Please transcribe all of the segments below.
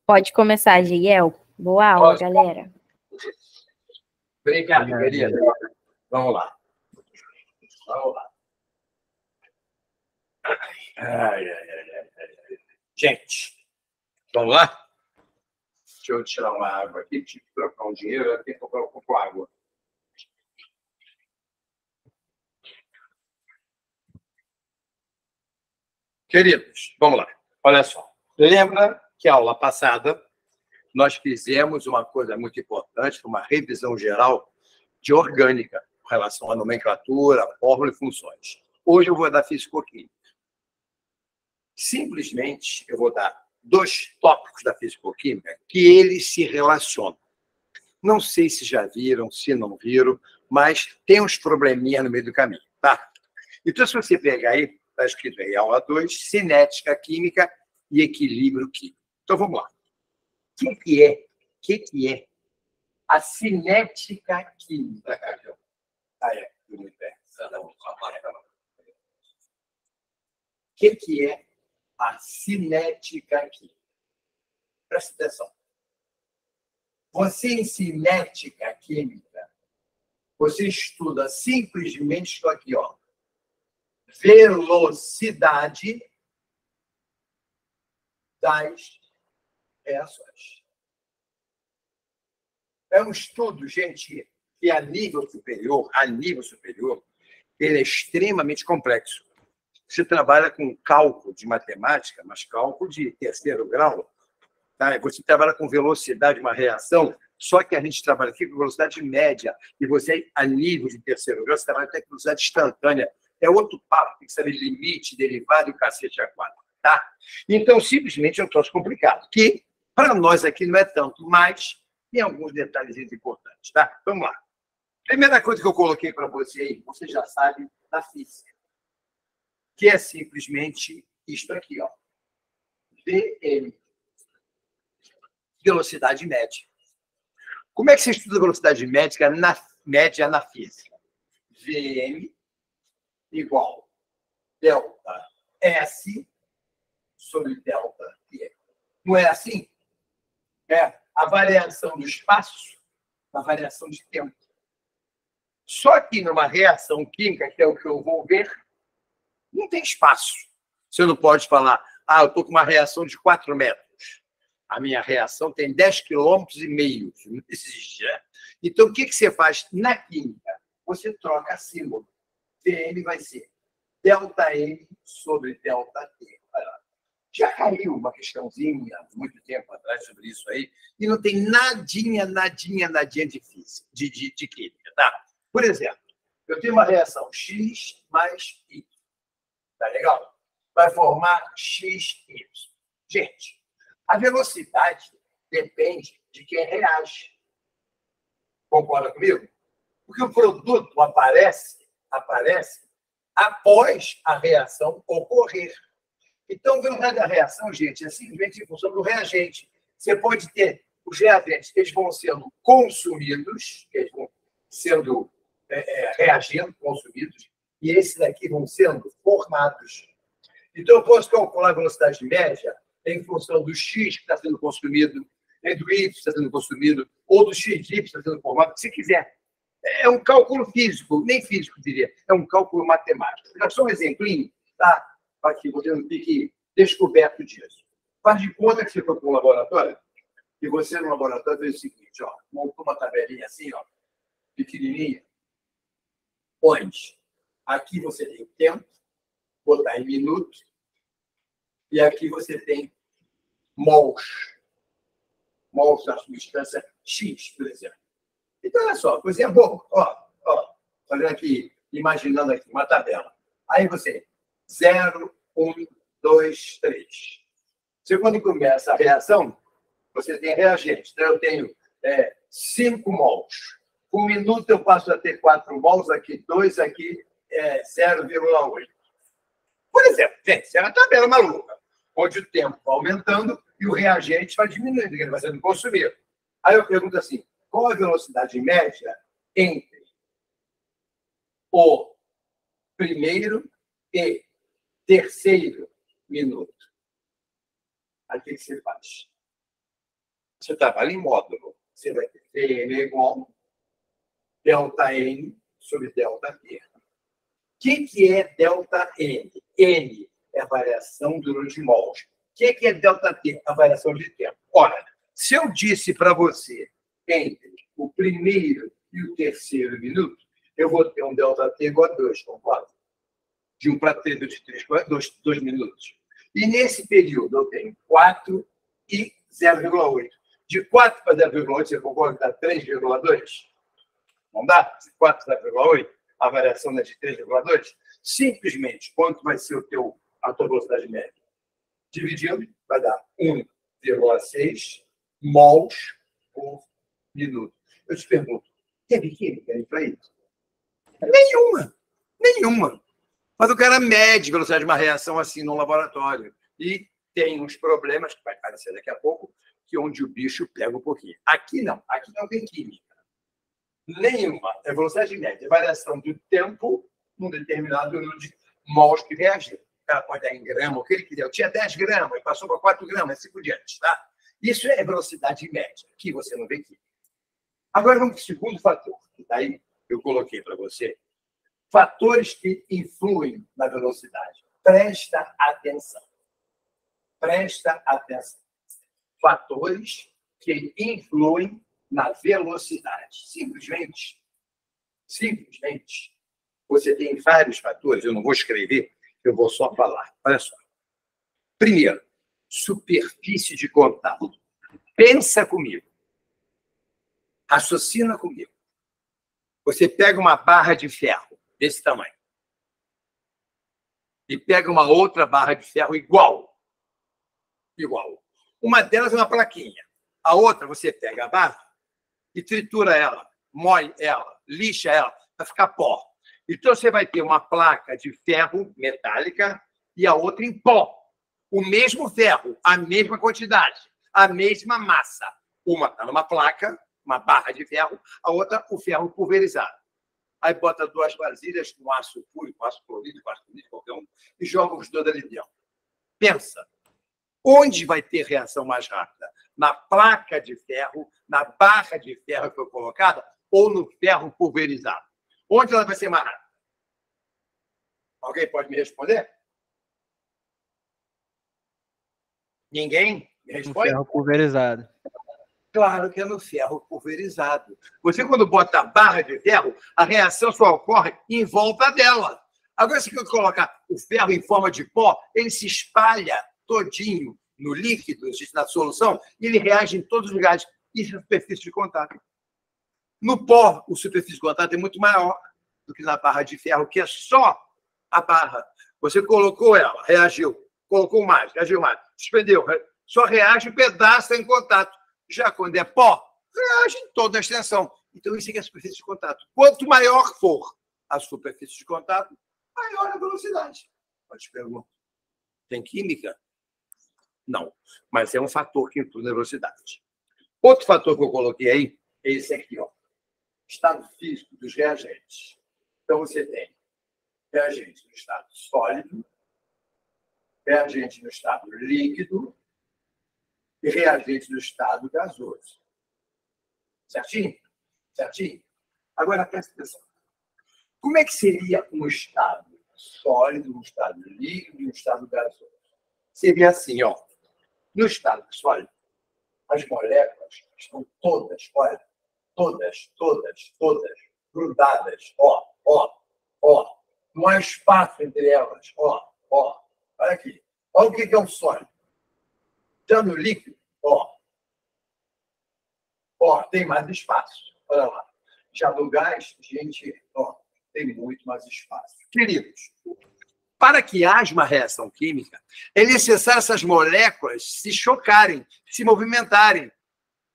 Pode começar, Giel. Boa aula, Posso? galera. Obrigado, querida. Vamos lá. Vamos lá. Gente, vamos lá? Deixa eu tirar uma água aqui, tive que trocar um dinheiro, eu tenho que comprar um pouco de água. Queridos, vamos lá. Olha só. Lembra que a aula passada nós fizemos uma coisa muito importante, uma revisão geral de orgânica, com relação à nomenclatura, fórmula e funções. Hoje eu vou dar fisicoquímica. Simplesmente, eu vou dar 2 tópicos da fisicoquímica que eles se relacionam. Não sei se já viram, se não viram, mas tem uns probleminhas no meio do caminho, tá? Então, se você pegar aí, está escrito aí, aula 2, cinética química e equilíbrio químico. Então, vamos lá. O que é a cinética química? O que é a cinética química? Presta atenção. Você, em cinética química, você estuda simplesmente isso aqui, ó. Velocidade das reações. É um estudo, gente, que a nível superior, ele é extremamente complexo. Você trabalha com cálculo de matemática, mas cálculo de terceiro grau, tá? Você trabalha com velocidade de uma reação, só que a gente trabalha aqui com velocidade média, e você, a nível de terceiro grau, você trabalha até com velocidade instantânea. É outro papo, tem que saber limite, derivado e o cacete a quatro, tá? Então, simplesmente é um troço complicado, que para nós aqui não é tanto, mas tem alguns detalhes importantes, tá? Vamos lá. Primeira coisa que eu coloquei para você aí, você já sabe da física, que é simplesmente isto aqui, ó. Vm. Velocidade média. Como é que você estuda velocidade média na física? Vm igual delta S sobre delta T. Não é assim? É a variação do espaço, a variação de tempo. Só que numa reação química, que é o que eu vou ver, não tem espaço. Você não pode falar, eu estou com uma reação de 4 metros. A minha reação tem 10,5 km. Não existe, né? Então, o que você faz na química? Você troca a símbolo. Vm vai ser ΔM sobre ΔT. Já caiu uma questãozinha, muito tempo atrás, sobre isso aí, e não tem nadinha de física, de química. Tá? Por exemplo, eu tenho uma reação X mais Y. Tá legal? Vai formar XY. Gente, a velocidade depende de quem reage. Concorda comigo? Porque o produto aparece após a reação ocorrer. Então, a velocidade da reação, gente, é simplesmente em função do reagente. Você pode ter os reagentes, eles vão sendo consumidos, eles vão sendo reagindo, consumidos, e esses daqui vão sendo formados. Então, eu posso calcular a velocidade média em função do X que está sendo consumido, do Y que está sendo consumido, ou do XY que está sendo formado, se quiser. É um cálculo físico, nem físico, diria. É um cálculo matemático. Vou dar só um exemplinho, tá? Aqui, você não fique descoberto disso. Faz de conta que você foi para um laboratório, e você no laboratório fez o seguinte, ó, montou uma tabelinha assim, ó, pequenininha, onde aqui você tem o tempo, botar em minutos, e aqui você tem mols. Mols da substância X, por exemplo. Então, olha só, coisinha boa. Fazendo aqui, imaginando aqui uma tabela. Aí você, 0, 1, 2, 3. Você, quando começa a reação, você tem reagentes. Então, eu tenho 5 mols. Por minuto, eu passo a ter 4 mols, aqui 2, aqui 0,8. Por exemplo, gente, isso é uma tabela maluca, onde o tempo vai aumentando e o reagente vai diminuindo, ele vai sendo consumido. Aí eu pergunto assim, qual a velocidade média entre o primeiro e terceiro minuto? Aí o que você faz? Você trabalha em módulo. Você vai ter Vn igual ΔN sobre ΔT. O que é ΔN? N é a variação do número de mols. O que é ΔT? A variação de tempo. Ora, se eu disse para você entre o primeiro e o terceiro minuto, eu vou ter um ΔT igual a 2, concorda? De 1 para 3, de 3 para 2 minutos. E nesse período eu tenho 4 e 0,8. De 4 para 0,8, você concorda que dá 3,2? Não dá? 4 para 0,8, a variação é de 3,2. Simplesmente, quanto vai ser a tua velocidade média? Dividindo, vai dar 1,6 mols por minuto. Eu te pergunto, teve química aí para isso? Nenhuma. Mas o cara mede a velocidade de uma reação assim no laboratório. E tem uns problemas, que vai aparecer daqui a pouco, que onde o bicho pega um pouquinho. Aqui não tem química. Nenhuma. É velocidade média. É variação do tempo num determinado número de mols que reagiram. O cara pode dar em grama, o que ele quiser. Eu tinha 10 gramas, passou para 4 gramas, assim por diante. Tá? Isso é velocidade média. Aqui você não vê química. Agora vamos para o segundo fator. Daí eu coloquei para você. Fatores que influem na velocidade. Presta atenção. Fatores que influem na velocidade. Simplesmente, você tem vários fatores, eu não vou escrever, eu vou só falar. Olha só. Primeiro, superfície de contato. Pensa comigo. Raciocina comigo. Você pega uma barra de ferro desse tamanho e pega uma outra barra de ferro igual. Uma delas é uma plaquinha. A outra, você pega a barra e tritura ela, moe ela, lixa ela, vai ficar pó. Então, você vai ter uma placa de ferro metálica e a outra em pó. O mesmo ferro, a mesma quantidade, a mesma massa. Uma está numa placa, uma barra de ferro, a outra, o ferro pulverizado. Aí bota 2 vasilhas com aço puro, com aço clorídrico, com aço clorídrico, qualquer um, e joga os dois ali dentro. Pensa. Onde vai ter reação mais rápida? Na placa de ferro, na barra de ferro que foi colocada, ou no ferro pulverizado? Onde ela vai ser mais rápida? Alguém pode me responder? Ninguém me responde? No ferro pulverizado. Claro que é no ferro pulverizado. Você, quando bota a barra de ferro, a reação só ocorre em volta dela. Agora, se eu colocar o ferro em forma de pó, ele se espalha todinho no líquido, na solução, e ele reage em todos os lugares. Isso é superfície de contato. No pó, o superfície de contato é muito maior do que na barra de ferro, que é só a barra. Você colocou ela, reagiu, colocou mais, reagiu mais, suspendeu, só reage um pedaço em contato. Já quando é pó, reage em toda a extensão. Então, isso aqui é a superfície de contato. Quanto maior for a superfície de contato, maior a velocidade. Eu te pergunto, tem química? Não, mas é um fator que influi na velocidade. Outro fator que eu coloquei aí é esse aqui, ó. Estado físico dos reagentes. Então, você tem reagente no estado sólido, reagente no estado líquido e reagente no estado gasoso. Certinho? Agora, presta atenção. Como é que seria um estado sólido, um estado líquido e um estado gasoso? Seria assim, ó. No estado sólido, as moléculas estão todas, olha, todas, grudadas, ó. Não há espaço entre elas, ó. Olha aqui. Olha o que é um sólido. Já no líquido, ó, tem mais espaço. Olha lá. Já no gás, gente, ó, tem muito mais espaço. Queridos, para que haja uma reação química, é necessário essas moléculas se chocarem, se movimentarem.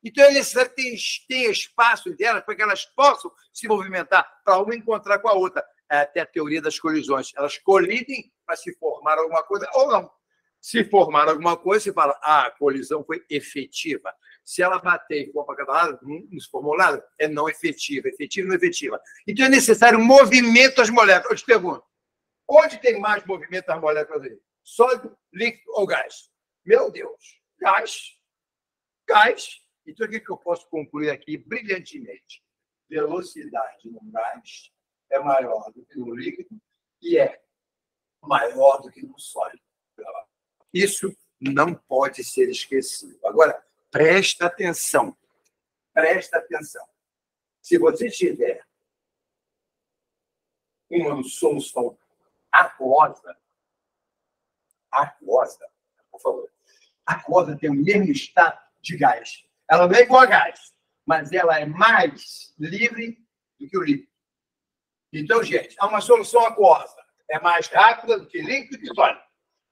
Então, é necessário que tenha espaço entre elas para que elas possam se movimentar, para uma encontrar com a outra. É até a teoria das colisões. Elas colidem para se formar alguma coisa ou não. Se formar alguma coisa, você fala, a colisão foi efetiva. Se ela bater e for para cada lado, não se formou nada, é não efetiva. Efetiva ou não efetiva. Então, é necessário movimento das moléculas. Eu te pergunto, onde tem mais movimento das moléculas aí? Sólido, líquido ou gás? Meu Deus, gás. Então, o que eu posso concluir aqui brilhantemente? Velocidade no gás é maior do que no líquido e é maior do que no sólido. Isso não pode ser esquecido. Agora, presta atenção. Presta atenção. Se você tiver uma solução aquosa, por favor, aquosa tem o mesmo estado de gás. Ela não é igual a gás, mas ela é mais livre do que o líquido. Então, gente, há uma solução aquosa. É mais rápida do que líquido e sólido.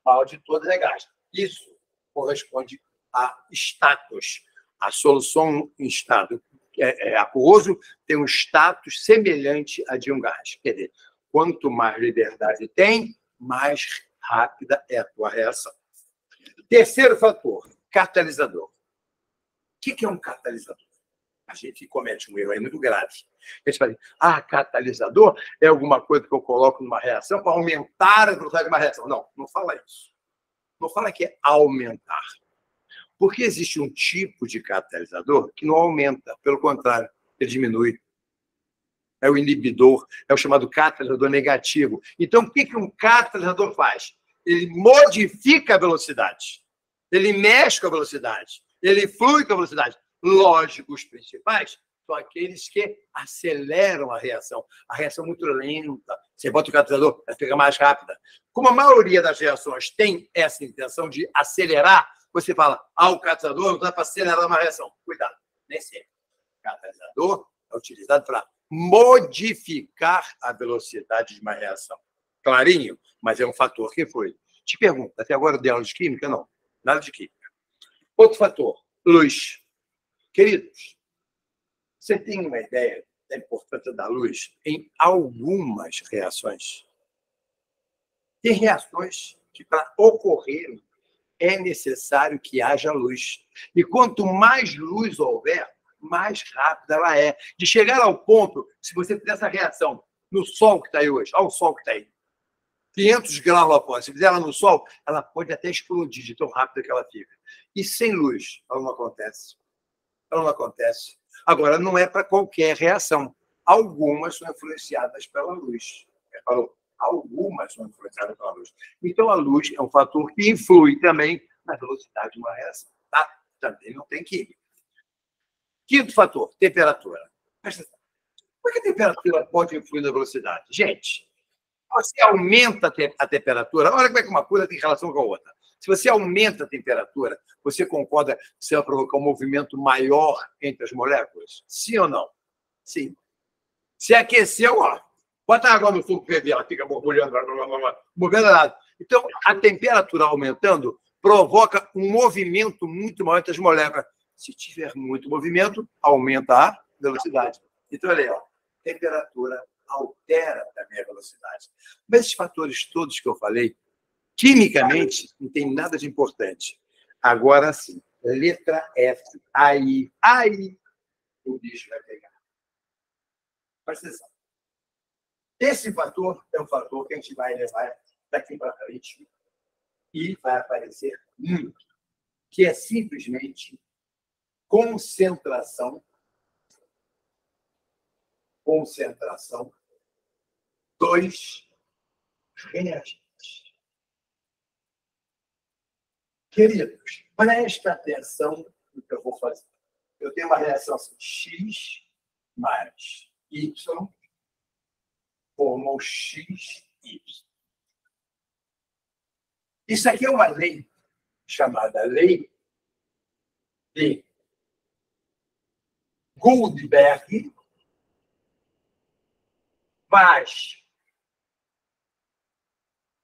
A maior de todas é gás. Isso corresponde a status. A solução em estado aquoso tem um status semelhante a de um gás. Quer dizer, quanto mais liberdade tem, mais rápida é a tua reação. Terceiro fator, catalisador. O que é um catalisador? A gente comete um erro aí muito grave. A gente fala, catalisador é alguma coisa que eu coloco numa reação para aumentar a velocidade de uma reação. Não, não fala isso. Não fala que é aumentar. Porque existe um tipo de catalisador que não aumenta, pelo contrário, ele diminui. É o inibidor, é o chamado catalisador negativo. Então, o que um catalisador faz? Ele modifica a velocidade. Ele mexe com a velocidade. Ele flui com a velocidade. Lógico, os principais são aqueles que aceleram a reação. A reação é muito lenta. Você bota o catalisador, ela fica mais rápida. Como a maioria das reações tem essa intenção de acelerar, você fala, o catalisador não dá para acelerar uma reação. Cuidado, nem sempre. O catalisador é utilizado para modificar a velocidade de uma reação. Clarinho, mas é um fator que foi. Te pergunto, até agora deu aula de química? Não, nada de química. Outro fator, luz. Queridos, você tem uma ideia da importância da luz em algumas reações? Tem reações que, para ocorrerem, é necessário que haja luz. E quanto mais luz houver, mais rápida ela é. De chegar ao ponto, se você fizer essa reação no sol que está aí hoje, olha o sol que está aí, 500 graus lá fora, se fizer ela no sol, ela pode até explodir de tão rápida que ela fica. E sem luz, ela não acontece. Ela não acontece. Agora, não é para qualquer reação. Algumas são influenciadas pela luz. Algumas são influenciadas pela luz. Então, a luz é um fator que influi também na velocidade de uma reação. Tá? Também não tem química. Quinto fator, temperatura. Presta atenção. Por que a temperatura pode influir na velocidade? Gente, você aumenta a temperatura, olha como é que uma coisa tem relação com a outra. Se você aumenta a temperatura, você concorda que você vai provocar um movimento maior entre as moléculas? Sim ou não? Sim. Se aqueceu, bota água no fogo, ela fica borbulhando, movendo nada. Então, a temperatura aumentando provoca um movimento muito maior entre as moléculas. Se tiver muito movimento, aumenta a velocidade. Então, olha aí, temperatura altera também a velocidade. Mas esses fatores todos que eu falei, quimicamente, não tem nada de importante. Agora sim, letra F. Aí o bicho vai pegar. Presta atenção. Esse fator é um fator que a gente vai levar daqui para frente e vai aparecer muito, que é simplesmente concentração dos reagentes. Queridos, presta atenção no que eu vou fazer. Eu tenho uma reação assim, X mais Y formou XY. Isso aqui é uma lei chamada lei de Goldberg, mas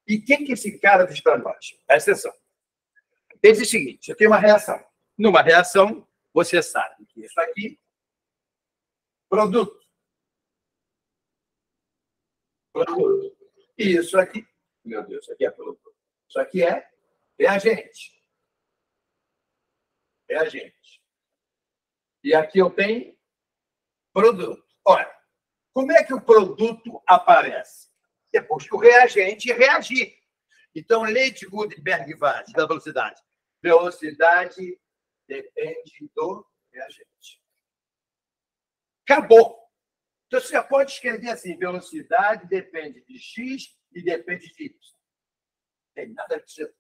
e o que esse cara diz para nós? Presta atenção. Ele diz o seguinte, eu tenho uma reação. Numa reação, você sabe que isso aqui, produto. E isso aqui, meu Deus, isso aqui é produto. Isso aqui é reagente. Reagente. E aqui eu tenho produto. Olha, como é que o produto aparece? Depois que o reagente reagir. Então, lei de Gutenberg-Vass, da velocidade. Velocidade depende do reagente. Acabou. Então, você já pode escrever assim: velocidade depende de x e depende de y. Não tem nada a dizer.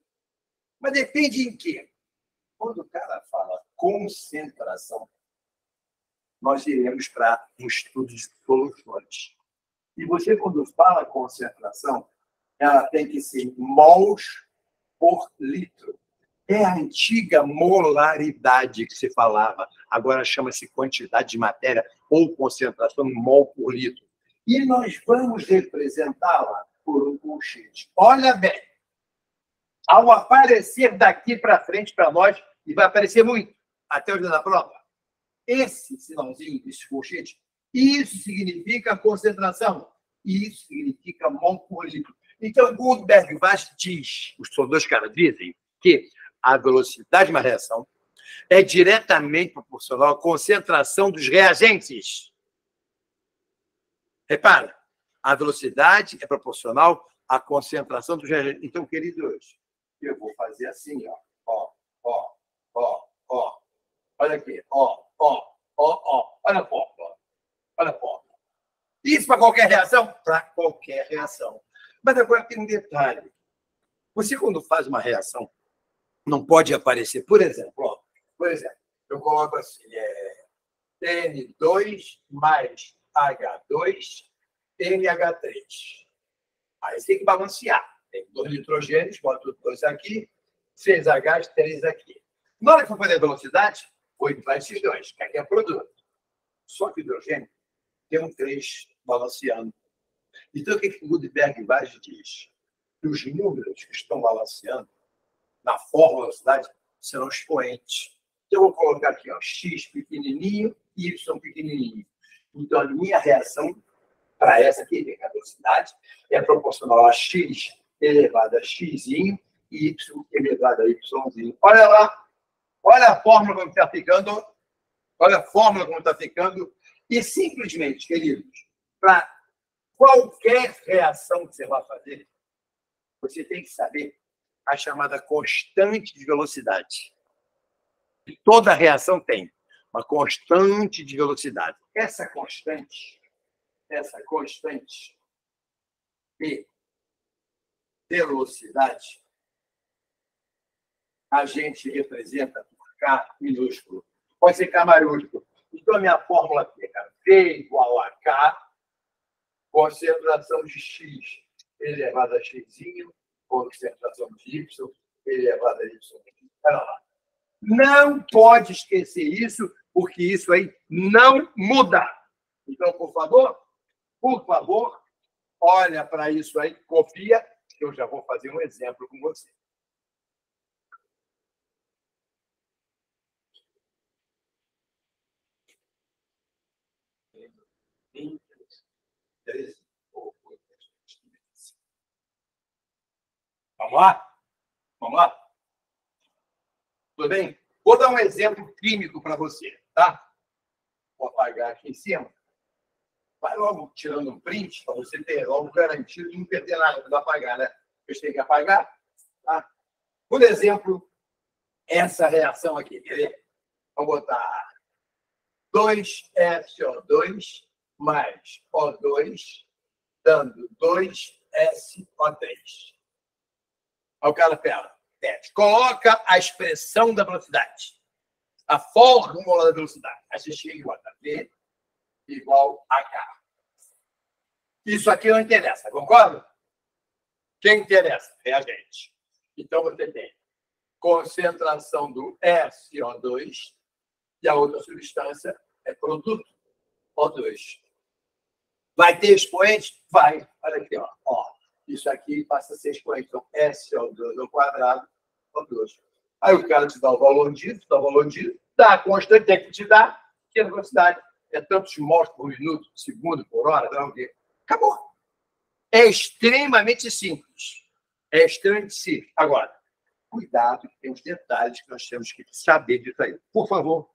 Mas depende em quê? Quando o cara fala concentração, nós iremos para um estudo de soluções. E você, quando fala concentração, ela tem que ser mols por litro. É a antiga molaridade que se falava. Agora chama-se quantidade de matéria ou concentração em mol por litro. E nós vamos representá-la por um colchete. Olha bem, ao aparecer daqui para frente para nós, e vai aparecer muito até o dia da prova, esse sinalzinho, esse colchete, isso significa concentração. E isso significa mol por litro. Então, Gutenberg-Vaz diz, os dois caras dizem, que a velocidade de uma reação é diretamente proporcional à concentração dos reagentes. Repara, a velocidade é proporcional à concentração dos reagentes. Então, queridos, eu vou fazer assim, ó. Olha aqui, ó. Olha a fórmula. Olha a fórmula. Isso para qualquer reação? Para qualquer reação. Mas agora tem um detalhe. Você, quando faz uma reação, não pode aparecer, por exemplo, eu coloco assim, N2 mais H2, NH3. Aí você tem que balancear. Tem 2 nitrogênios, boto 2 aqui, 6 Hs, 3 aqui. Na hora que for fazer a velocidade, 8 vai esses 2, que aqui é produto. Só que o hidrogênio tem um 3 balanceando. Então, o que o Gutenberg-Vaz diz? Que os números que estão balanceando na fórmula da velocidade serão expoentes. Então, eu vou colocar aqui, x pequenininho e y pequenininho. Então, a minha reação para essa aqui, a velocidade, é proporcional a x elevado a x e y elevado a y. Olha lá, olha a fórmula como está ficando. Olha a fórmula como está ficando. E simplesmente, queridos, para qualquer reação que você vai fazer, você tem que saber a chamada constante de velocidade. Toda reação tem uma constante de velocidade. Essa constante de velocidade, a gente representa por K minúsculo. Pode ser K maiúsculo. Então, a minha fórmula aqui é V igual a K, concentração de X elevado a X, concentração de Y elevado a Y. Olha lá. Não pode esquecer isso, porque isso aí não muda. Então, por favor, olha para isso aí, copia, que eu já vou fazer um exemplo com você. Vamos lá? Vamos lá? Tudo bem? Vou dar um exemplo químico para você, tá? Vou apagar aqui em cima. Vai logo tirando um print para você ter logo garantido de não perder nada quando apagar, né? Eu tenho que apagar. Tá? Por exemplo, essa reação aqui. Quer ver? Vou botar 2SO2 mais O2, dando 2SO3. Aí o cara coloca a expressão da velocidade, a fórmula da velocidade. Aí você chega e bota V igual a K. Isso aqui não interessa, concorda? Quem interessa? Reagente. Então, você tem concentração do SO2 e a outra substância é produto, O2. Vai ter expoente? Vai. Olha aqui, ó. Isso aqui passa a ser expoente. Então, SO2 ao quadrado, O2. Aí o cara te dá o valor disso, dá a constante, tem que te dar, que é a velocidade. É tantos mols por minuto, segundo, por hora, não, acabou. É extremamente simples. Agora, cuidado, que tem uns detalhes que nós temos que saber disso aí. Por favor,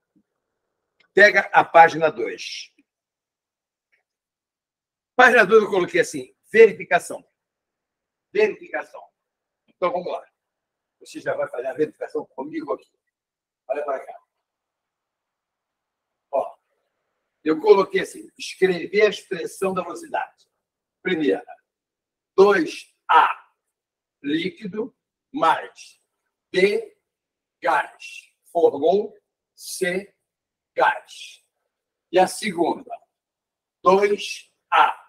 pega a página 2. Página 2 eu coloquei assim, verificação. Então, vamos lá. Você já vai fazer a verificação comigo aqui. Olha para cá. Eu coloquei assim, escrever a expressão da velocidade. Primeira, 2A líquido mais B gás. Formou C gás. E a segunda, 2A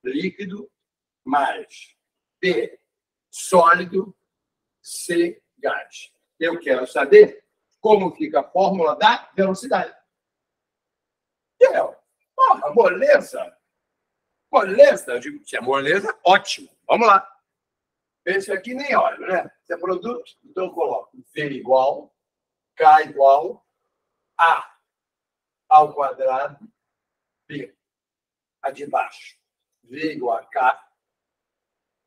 líquido mais B sólido, C gás. Eu quero saber como fica a fórmula da velocidade. Moleza. Moleza. Eu digo, se é moleza, ótimo. Vamos lá. Esse aqui nem óleo, né? Esse é produto. Então, eu coloco V igual, K igual, A ao quadrado, B. A de baixo. V igual a K,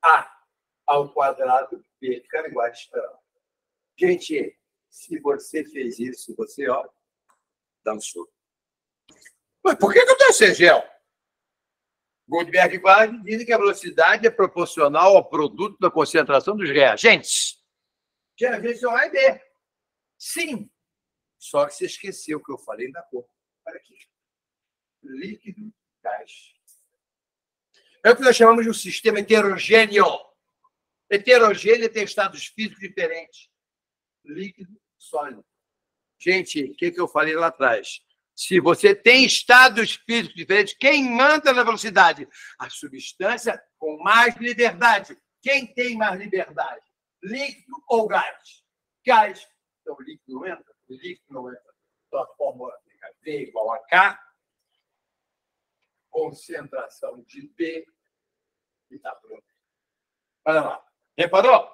A ao quadrado, B. Fica igual de esperando. Gente, se você fez isso, você, ó, dançou. Mas por que eu dancei, Gel? Goldberg e Wagner dizem que a velocidade é proporcional ao produto da concentração dos reagentes. Que reagentes são A e B. Sim. Só que você esqueceu o que eu falei da cor. Olha aqui. Líquido, gás. É o que nós chamamos de um sistema heterogêneo. Heterogêneo tem estados físicos diferentes. Líquido, sólido. Gente, o que eu falei lá atrás? Se você tem estados físicos diferentes, quem manda na velocidade? A substância com mais liberdade. Quem tem mais liberdade? Líquido ou gás? Gás. Então, líquido não entra? Líquido não entra. Então, a fórmula fica V igual a K, concentração de B, e está pronto. Olha lá. Reparou?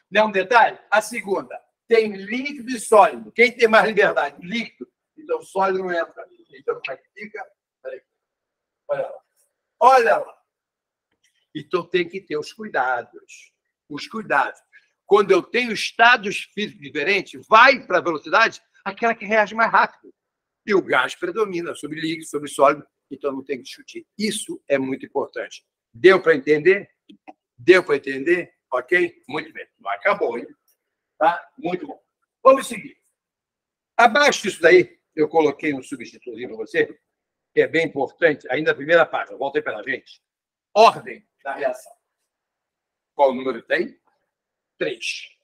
Não é um detalhe? A segunda. Tem líquido e sólido. Quem tem mais liberdade? Líquido. Então, sólido não entra. Então, como é que fica? Olha lá. Olha lá. Então, tem que ter os cuidados. Os cuidados. Quando eu tenho estados físicos diferentes, vai para a velocidade aquela que reage mais rápido. E o gás predomina sobre líquido, sobre sólido. Então, não tem que discutir. Isso é muito importante. Deu para entender? Deu para entender? Ok? Muito bem. Não acabou, hein? Tá? Muito bom. Vamos seguir. Abaixo disso daí, eu coloquei um substitutivo para você, que é bem importante, ainda na primeira página. Volta aí para a gente. Ordem da reação. Qual número tem? 3.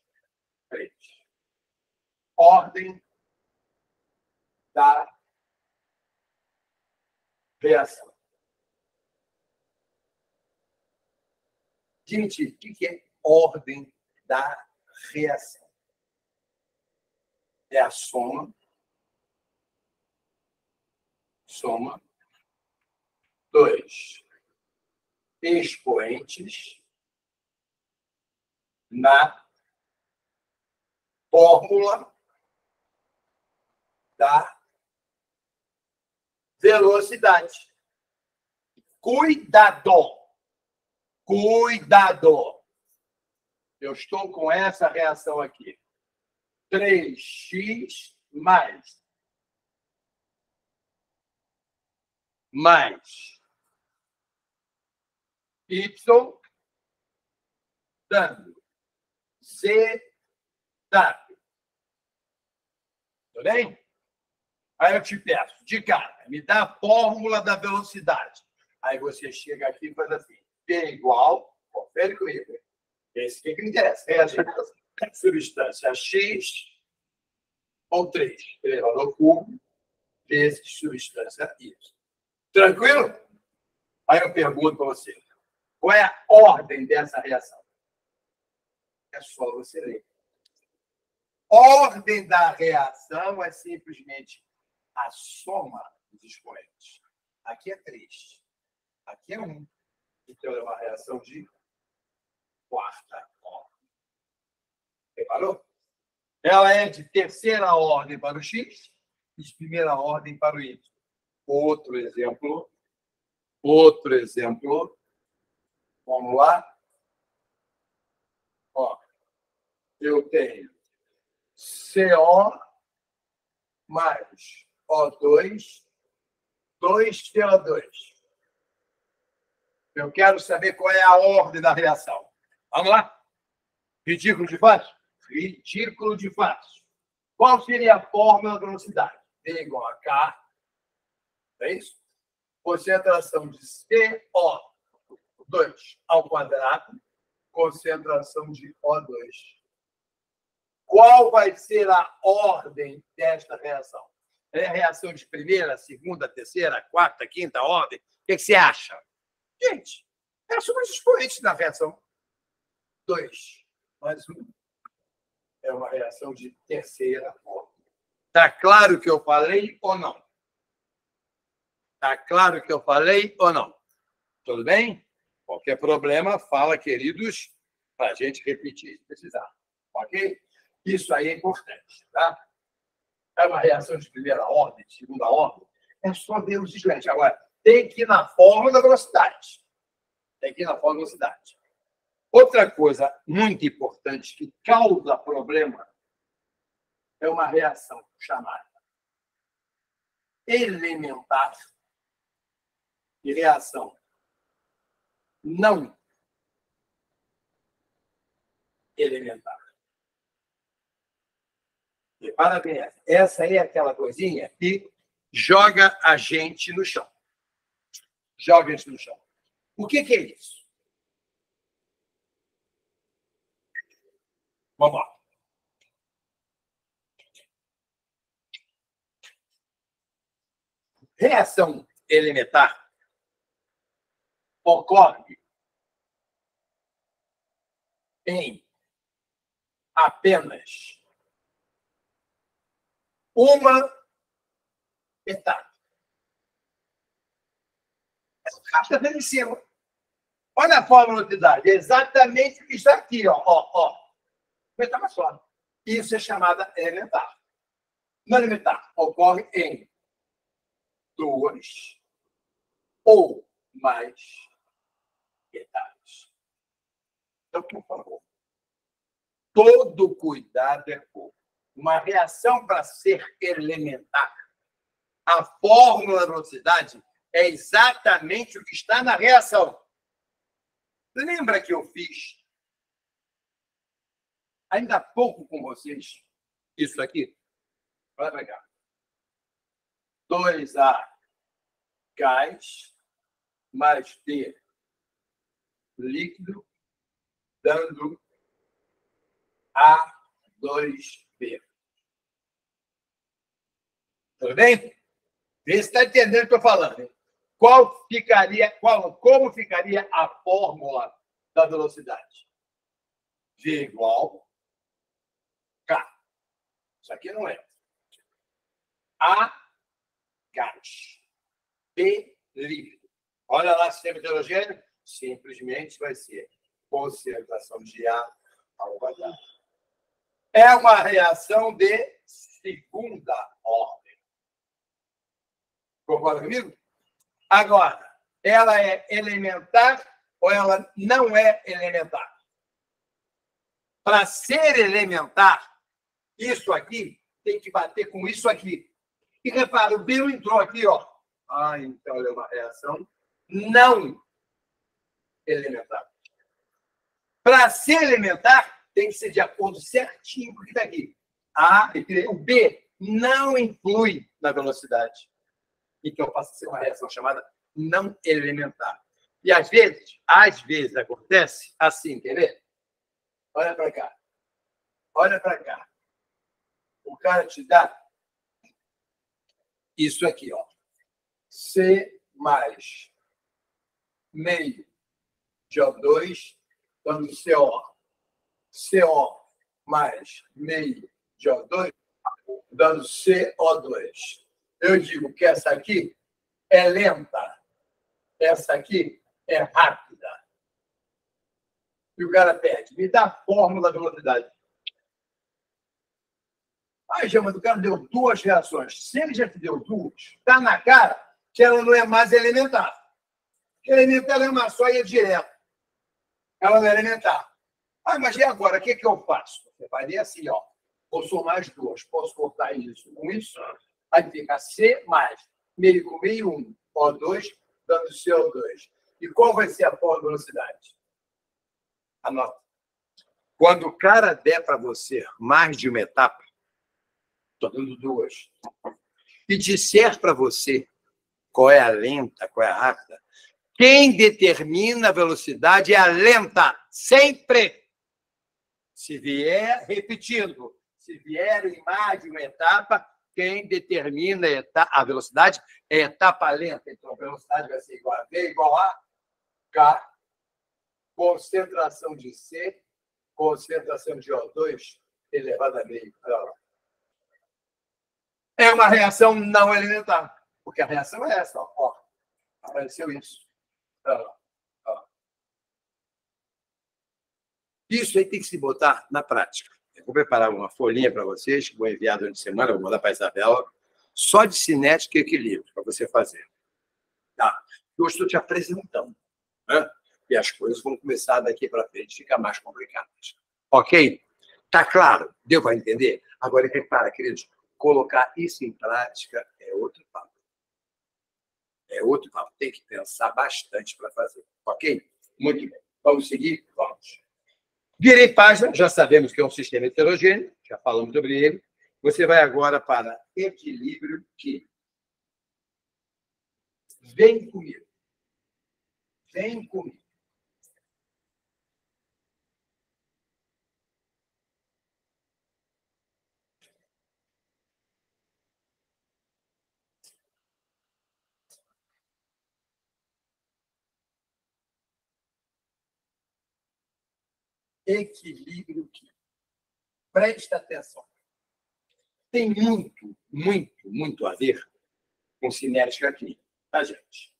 3. Ordem da reação. Gente, o que é ordem da reação? É a soma. Soma. 2 expoentes na fórmula da velocidade. Cuidado! Cuidado! Eu estou com essa reação aqui. 3x mais y dando ZW. Tudo bem? Aí eu te peço, de cara, me dá a fórmula da velocidade. Aí você chega aqui e faz assim, P igual, confere comigo. Esse que me interessa. É a substância X ou 3, elevado ao cubo, vezes substância Y. Tranquilo? Aí eu pergunto para você, qual é a ordem dessa reação? É só você ler. Ordem da reação é simplesmente a soma dos expoentes. Aqui é 3. Aqui é 1. Então, é uma reação de quarta ordem. Reparou? Ela é de terceira ordem para o X e de primeira ordem para o Y. Outro exemplo. Outro exemplo. Vamos lá? Ó, eu tenho CO mais O2, 2CO2. Eu quero saber qual é a ordem da reação. Vamos lá? Ridículo de fácil? Ridículo de fácil. Qual seria a fórmula da velocidade? V igual a K É isso? Concentração de CO2 ao quadrado, concentração de O2. Qual vai ser a ordem desta reação? É a reação de primeira, segunda, terceira, quarta, quinta ordem? O que você acha? Gente, são os expoentes da reação. 2 mais 1 é uma reação de terceira ordem. Está claro o que eu falei ou não? Está claro o que eu falei ou não? Tudo bem? Qualquer problema, fala, queridos, para a gente repetir se precisar. Ok? Isso aí é importante. Tá? É uma reação de primeira ordem, de segunda ordem. É só ver os isletes. Agora, tem que ir na fórmula da velocidade. Tem que ir na fórmula da velocidade. Outra coisa muito importante que causa problema é uma reação chamada elementar e reação não elementar. E parabéns. Essa aí é aquela coisinha que joga a gente no chão. Joga a gente no chão. O que é isso? Vamos lá. Reação elementar ocorre em apenas uma etapa. Está vendo em cima. Olha a fórmula de velocidade. É exatamente isso aqui. Etapa só. Isso é chamada elementar. No elementar ocorre em 2 ou mais etapas. Então, por favor, todo cuidado é pouco. Uma reação para ser elementar, a fórmula da velocidade é exatamente o que está na reação. Lembra que eu fiz ainda há pouco com vocês isso aqui? Olha para cá. 2A gás mais T líquido dando A2B. Tudo bem? Vê se está entendendo o que eu estou falando. Como ficaria a fórmula da velocidade? V igual K. Isso aqui não é. A gás. B líquido. Olha lá, sistema heterogêneo. Simplesmente vai ser concentração de A ao quadrado. É uma reação de segunda ordem. Concorda comigo? Agora, ela é elementar ou ela não é elementar? Para ser elementar, isso aqui tem que bater com isso aqui. E repara, o B entrou aqui, ó. Então é uma reação não elementar. Para ser elementar, tem que ser de acordo certinho com o que está aqui. O B não influi na velocidade. Então, passa a ser uma reação chamada não elementar. E, às vezes acontece assim, quer ver? Olha para cá. Olha para cá. O cara te dá isso aqui, ó. C mais meio de O2, dando CO. CO mais meio de O2, dando CO2. Eu digo que essa aqui é lenta, essa aqui é rápida. E o cara pede, me dá a fórmula da velocidade. Mas o cara deu duas reações. Se ele já te deu duas, está na cara que ela não é mais elementar. Elementar é uma só e é direto. Ela não é elementar. Mas e agora? O que eu faço? Você faria assim, ó. Vou somar as duas. Posso cortar isso com isso? Aí fica C mais meio com meio, 1. O2, dando CO2. E qual vai ser a fórmula de velocidade? Anota. Quando o cara der para você mais de uma etapa, estou dando duas, e disser para você Qual é a lenta, qual é a rápida? Quem determina a velocidade é a lenta, sempre. Se vier, repetindo, se vier em mais de uma etapa, quem determina a velocidade é a etapa lenta. Então, a velocidade vai ser igual a V igual a K, concentração de C, concentração de O2 elevado a meio. É uma reação não elementar, porque a reação é essa. Ó, apareceu isso. Isso aí tem que se botar na prática. Eu vou preparar uma folhinha para vocês, que vou enviar durante a semana, vou mandar para a Isabela, só de cinética e equilíbrio, para você fazer. Tá? Eu estou te apresentando. Né? E as coisas vão começar daqui para frente, ficar mais complicadas. Ok? Tá claro? Deu para entender? Agora, repara, queridos, colocar isso em prática é outro papo. É outro papo. Tem que pensar bastante para fazer. Ok? Muito bem. Vamos seguir? Vamos. Virei página, já sabemos que é um sistema heterogêneo, já falamos sobre ele. Você vai agora para equilíbrio químico. Vem comigo. Vem comigo. Equilíbrio químico. Presta atenção. Tem muito a ver com cinética química, tá, gente?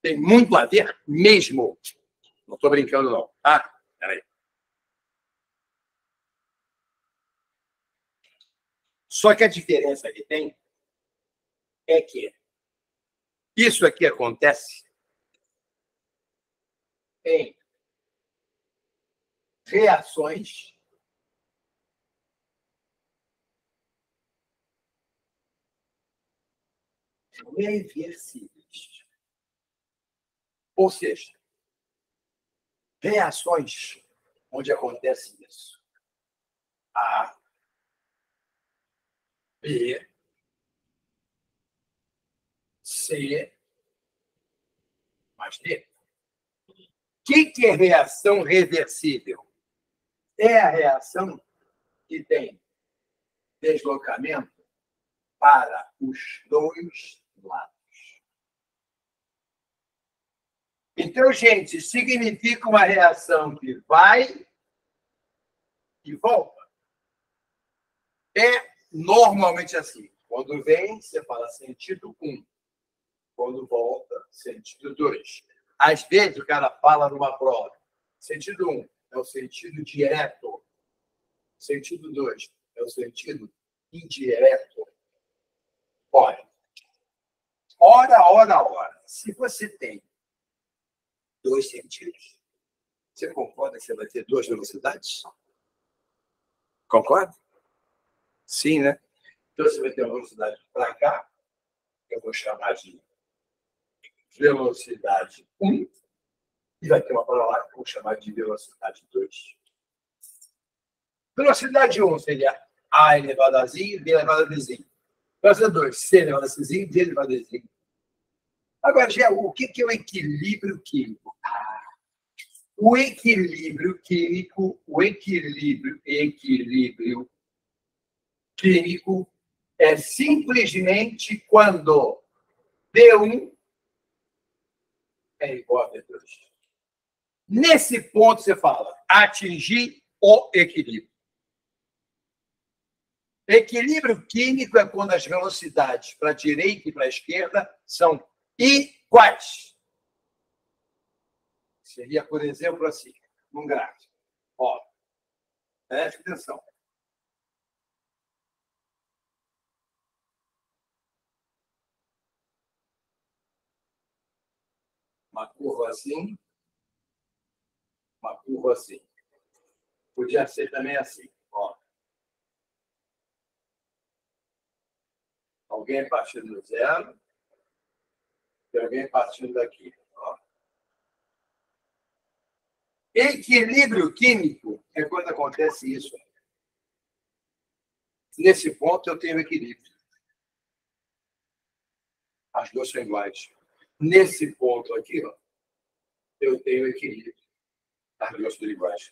Tem muito a ver mesmo. Não estou brincando, não. Tá? Peraí. Só que a diferença que tem é que isso aqui acontece em reações reversíveis. Ou seja, reações onde acontece isso. A, B, C, mais D. O que é reação reversível? É a reação que tem deslocamento para os dois lados. Então, gente, significa uma reação que vai e volta. É normalmente assim. Quando vem, você fala sentido 1. Quando volta, sentido 2. Às vezes, o cara fala numa prova. Sentido 1 é o sentido direto. Sentido 2 é o sentido indireto. Olha, ora. Se você tem 2 sentidos, você concorda que você vai ter 2 velocidades? Concorda? Sim, né? Então, você vai ter uma velocidade para cá, eu vou chamar de velocidade 1, e vai ter uma para lá, que eu vou chamar de velocidade 2. Velocidade 1 seria A elevado a Z, B elevado a Dzinho. Velocidade 2, C elevado a Czinho, D elevado a Dzinho. Agora, já, o que é o equilíbrio químico? O equilíbrio químico, equilíbrio químico é simplesmente quando D1 é igual a D2. Nesse ponto, você fala, atingir o equilíbrio. Equilíbrio químico é quando as velocidades para a direita e para a esquerda são iguais. Seria, por exemplo, assim, num gráfico. Ó, preste atenção. Uma curva assim, uma curva assim. Podia ser também assim. Ó. Alguém partindo do zero e alguém partindo daqui. Ó. Equilíbrio químico é quando acontece isso. Nesse ponto, eu tenho equilíbrio. As duas são iguais. Nesse ponto aqui, ó, eu tenho equilíbrio. As duas são iguais.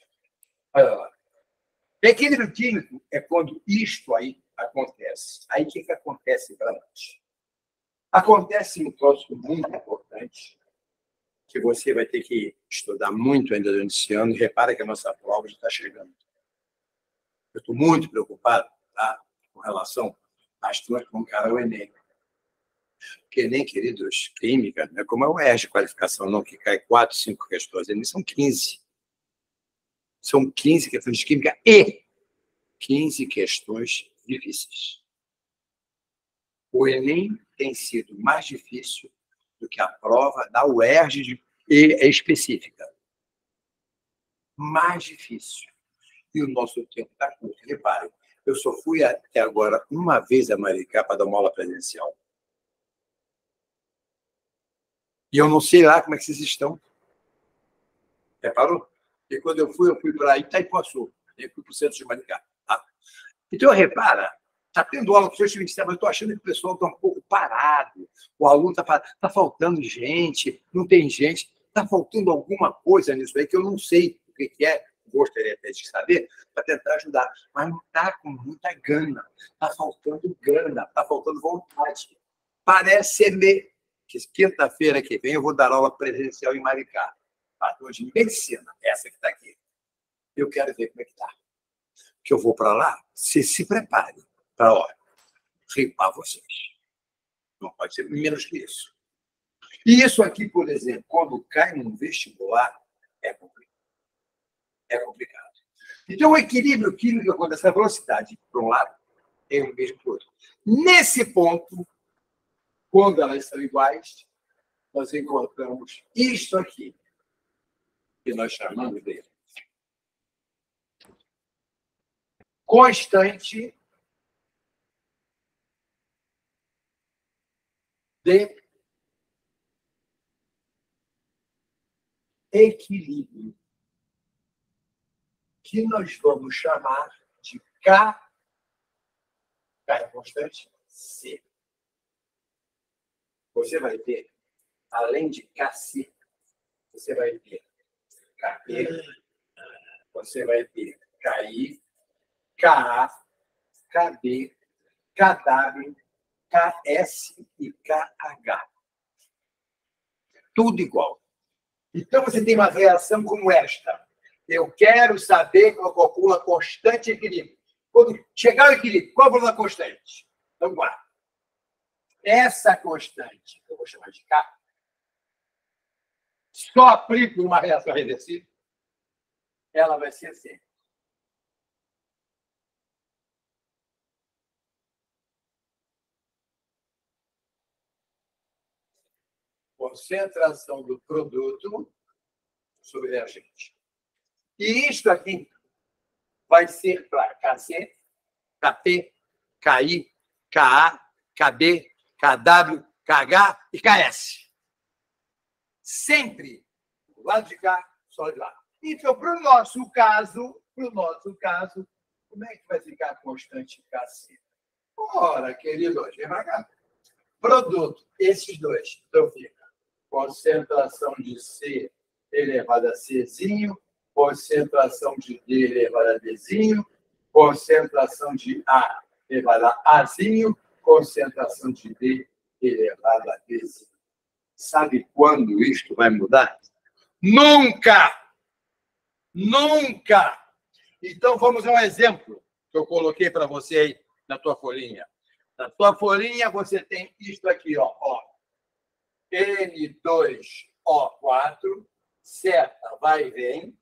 Olha lá. Equilíbrio químico é quando isto aí acontece. Aí o que acontece para nós? Acontece um troço muito importante, que você vai ter que estudar muito ainda durante esse ano. Repara que a nossa prova já está chegando. Eu estou muito preocupado, tá, com relação às turmas que vão encarar o Enem. Porque Enem, queridos, química, não é como a UERJ, qualificação, não, que cai 4, 5 questões. Enem são 15. São 15 questões de química e 15 questões difíceis. O Enem tem sido mais difícil do que a prova da UERJ e específica. Mais difícil. E o nosso tempo está curto. Reparem, eu só fui até agora uma vez a Maricá para dar uma aula presencial. E eu não sei lá como é que vocês estão. Reparou? E quando eu fui para Itaipuaçu. Eu fui para o centro de Maricá. Tá? Então, repara, está tendo aula com os seus mas eu estou achando que o pessoal está um pouco parado. O aluno está parado. Está faltando gente, não tem gente. Está faltando alguma coisa nisso aí que eu não sei o que é. Gostaria até de saber, para tentar ajudar. Mas não está com muita gana. Está faltando gana, está faltando vontade. Parece ser que quinta-feira que vem eu vou dar aula presencial em Maricá. De medicina, essa que está aqui. Eu quero ver como é que está. Que eu vou para lá, se prepare para ripar vocês. Não pode ser menos que isso. E isso aqui, por exemplo, quando cai num vestibular, é complicado. É complicado. Então, o equilíbrio químico acontece a velocidade para um lado é o mesmo para o outro. Nesse ponto, quando elas são iguais, nós encontramos isto aqui, que nós chamamos de constante de equilíbrio, que nós vamos chamar de K é constante, C. Você vai ter, além de KC, você vai ter KP, você vai ter KI, KA, KD, KW, KS e KH. Tudo igual. Então, você tem uma reação como esta. Eu quero saber qual calcula a constante equilíbrio. Quando chegar ao equilíbrio, qual é a constante? Então, guarda. Essa constante, que eu vou chamar de K, só aplica uma reação reversível, ela vai ser assim. Concentração do produto sobre reagente. E isto aqui vai ser para KC, KP, KI, KA, KB, KW, KH e KS. Sempre do lado de cá, só de lá. Então, para o nosso caso, como é que vai ficar a constante KC? Ora, querido, vem para cá. Produto, esses dois. Então, fica concentração de C elevado a Czinho, concentração de D elevado a Dzinho, concentração de A elevado a Azinho, concentração de D elevado a Dzinho. Sabe quando isto vai mudar? Nunca! Nunca! Então, vamos a um exemplo que eu coloquei para você aí na tua folhinha. Na tua folhinha, você tem isto aqui, ó. N2O4, seta, vai e vem,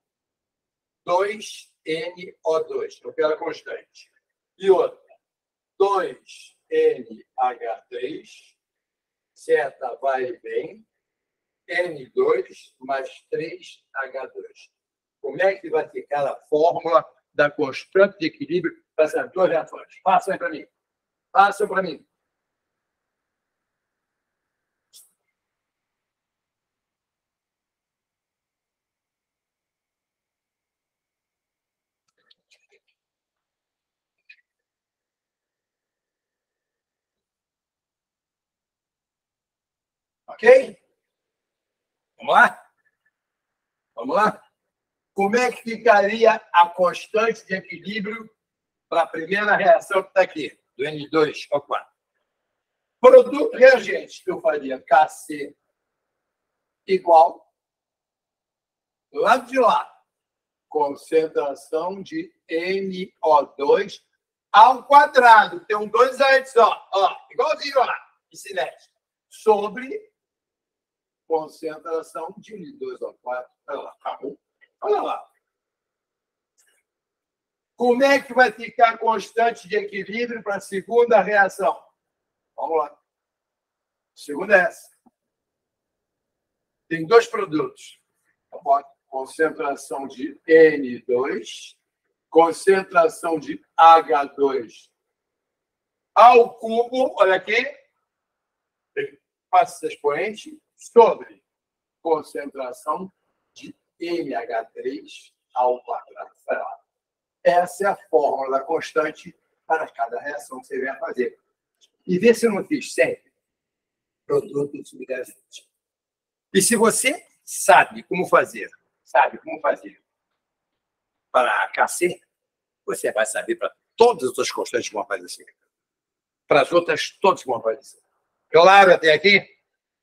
2NO2, eu quero a constante. E outra, 2NH3, seta, vai e vem, N2 mais 3H2. Como é que vai ficar a fórmula da constante de equilíbrio para essas duas reações? Façam para mim. Façam para mim. Ok? Vamos lá? Vamos lá? Como é que ficaria a constante de equilíbrio para a primeira reação que está aqui, do N2O4? Produto reagente, eu faria Kc igual, lado de lá, concentração de NO2 ao quadrado. Tem um 2 antes, ó, igualzinho lá, em cinética, sobre concentração de N2O4. Olha lá, tá bom? Olha lá. Como é que vai ficar a constante de equilíbrio para a segunda reação? Vamos lá. Segunda é essa. Tem dois produtos. Concentração de N2, concentração de H2 ao cubo, olha aqui, passa esse expoente, sobre concentração de NH3 ao quadrado. Essa é a fórmula da constante para cada reação que você venha fazer. E vê se eu não fiz sempre produto subjacente. E se você sabe como fazer para Kc, você vai saber para todas as outras constantes que vão aparecer. Para as outras, todas que vão aparecer. Claro até aqui?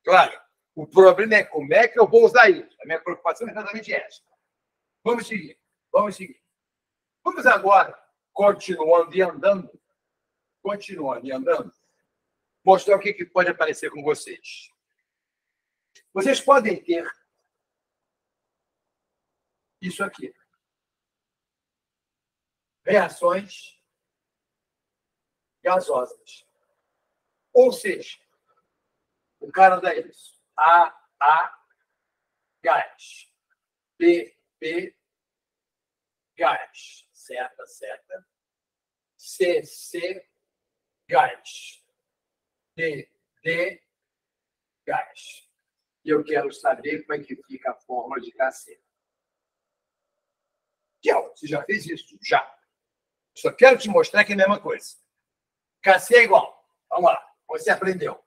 Claro. O problema é como é que eu vou usar isso. A minha preocupação é exatamente essa. Vamos seguir. Vamos agora, continuando e andando, mostrar o que pode aparecer com vocês. Vocês podem ter isso aqui. Reações gasosas. Ou seja, o cara dá isso. A, gás. B, gás. Seta. C, gás. D, gás. E eu quero saber como é que fica a fórmula de Kc. Você já fez isso? Já. Só quero te mostrar que é a mesma coisa. Kc é igual. Vamos lá. Você aprendeu.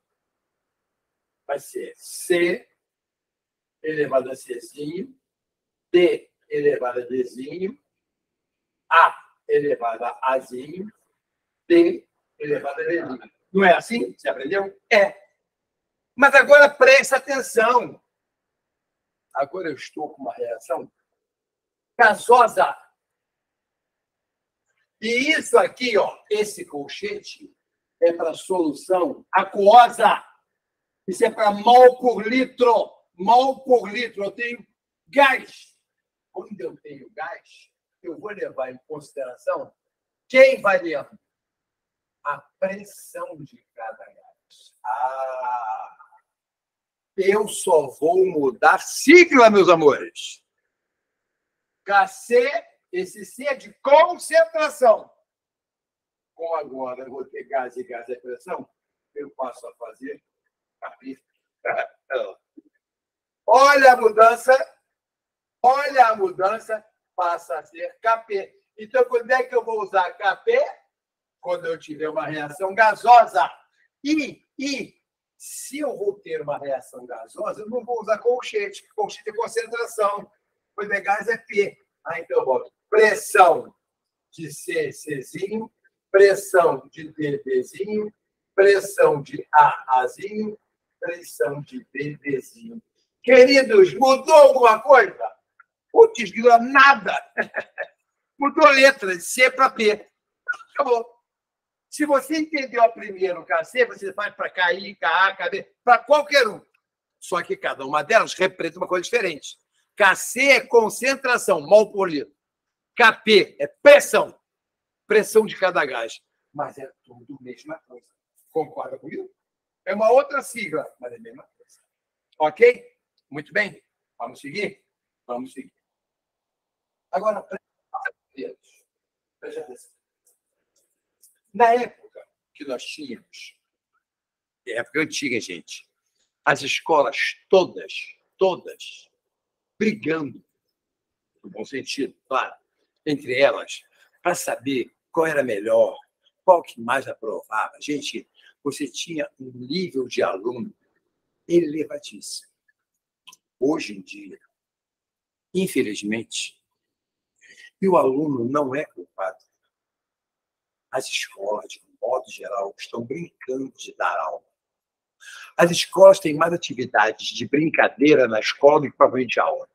Vai ser C elevado a Czinho, D elevado a Dzinho, A elevado a Azinho, D elevado a Dzinho. Não é assim? Você aprendeu? É. Mas agora presta atenção. Agora eu estou com uma reação gasosa. E isso aqui, esse colchete, é para solução aquosa. Isso é para mol por litro. Mol por litro. Eu tenho gás. Quando eu tenho gás, eu vou levar em consideração quem vai levar? A pressão de cada gás. Eu só vou mudar sigla, meus amores. Kc, esse C é de concentração. Como agora eu vou ter gás e gás é pressão, eu passo a fazer Kp. Olha a mudança, passa a ser Kp. Então, quando é que eu vou usar Kp? Quando eu tiver uma reação gasosa. E se eu vou ter uma reação gasosa, eu não vou usar colchete, porque colchete é concentração. Pois é, gás é P. Então eu boto pressão de Czinho, pressão de Dzinho, pressão de Azinho, pressão de Bzinho. Queridos, mudou alguma coisa? Putz, nada. Mudou letra de C para P. Acabou. Se você entendeu a primeiro Kc, você faz para KI, KA, KB, para qualquer um. Só que cada uma delas representa uma coisa diferente. Kc é concentração, mol por litro. Kp é pressão. Pressão de cada gás. Mas é tudo a mesma coisa. Concorda comigo? É uma outra sigla, mas é a mesma coisa. Ok? Muito bem. Vamos seguir? Vamos seguir. Agora, preste atenção. Na época que nós tínhamos, época antiga, gente, as escolas todas, brigando, no bom sentido, claro, entre elas, para saber qual era melhor, qual que mais aprovava. Gente, você tinha um nível de aluno elevadíssimo. Hoje em dia, infelizmente, e o aluno não é culpado. As escolas, de um modo geral, estão brincando de dar aula. As escolas têm mais atividades de brincadeira na escola do que propriamente aula.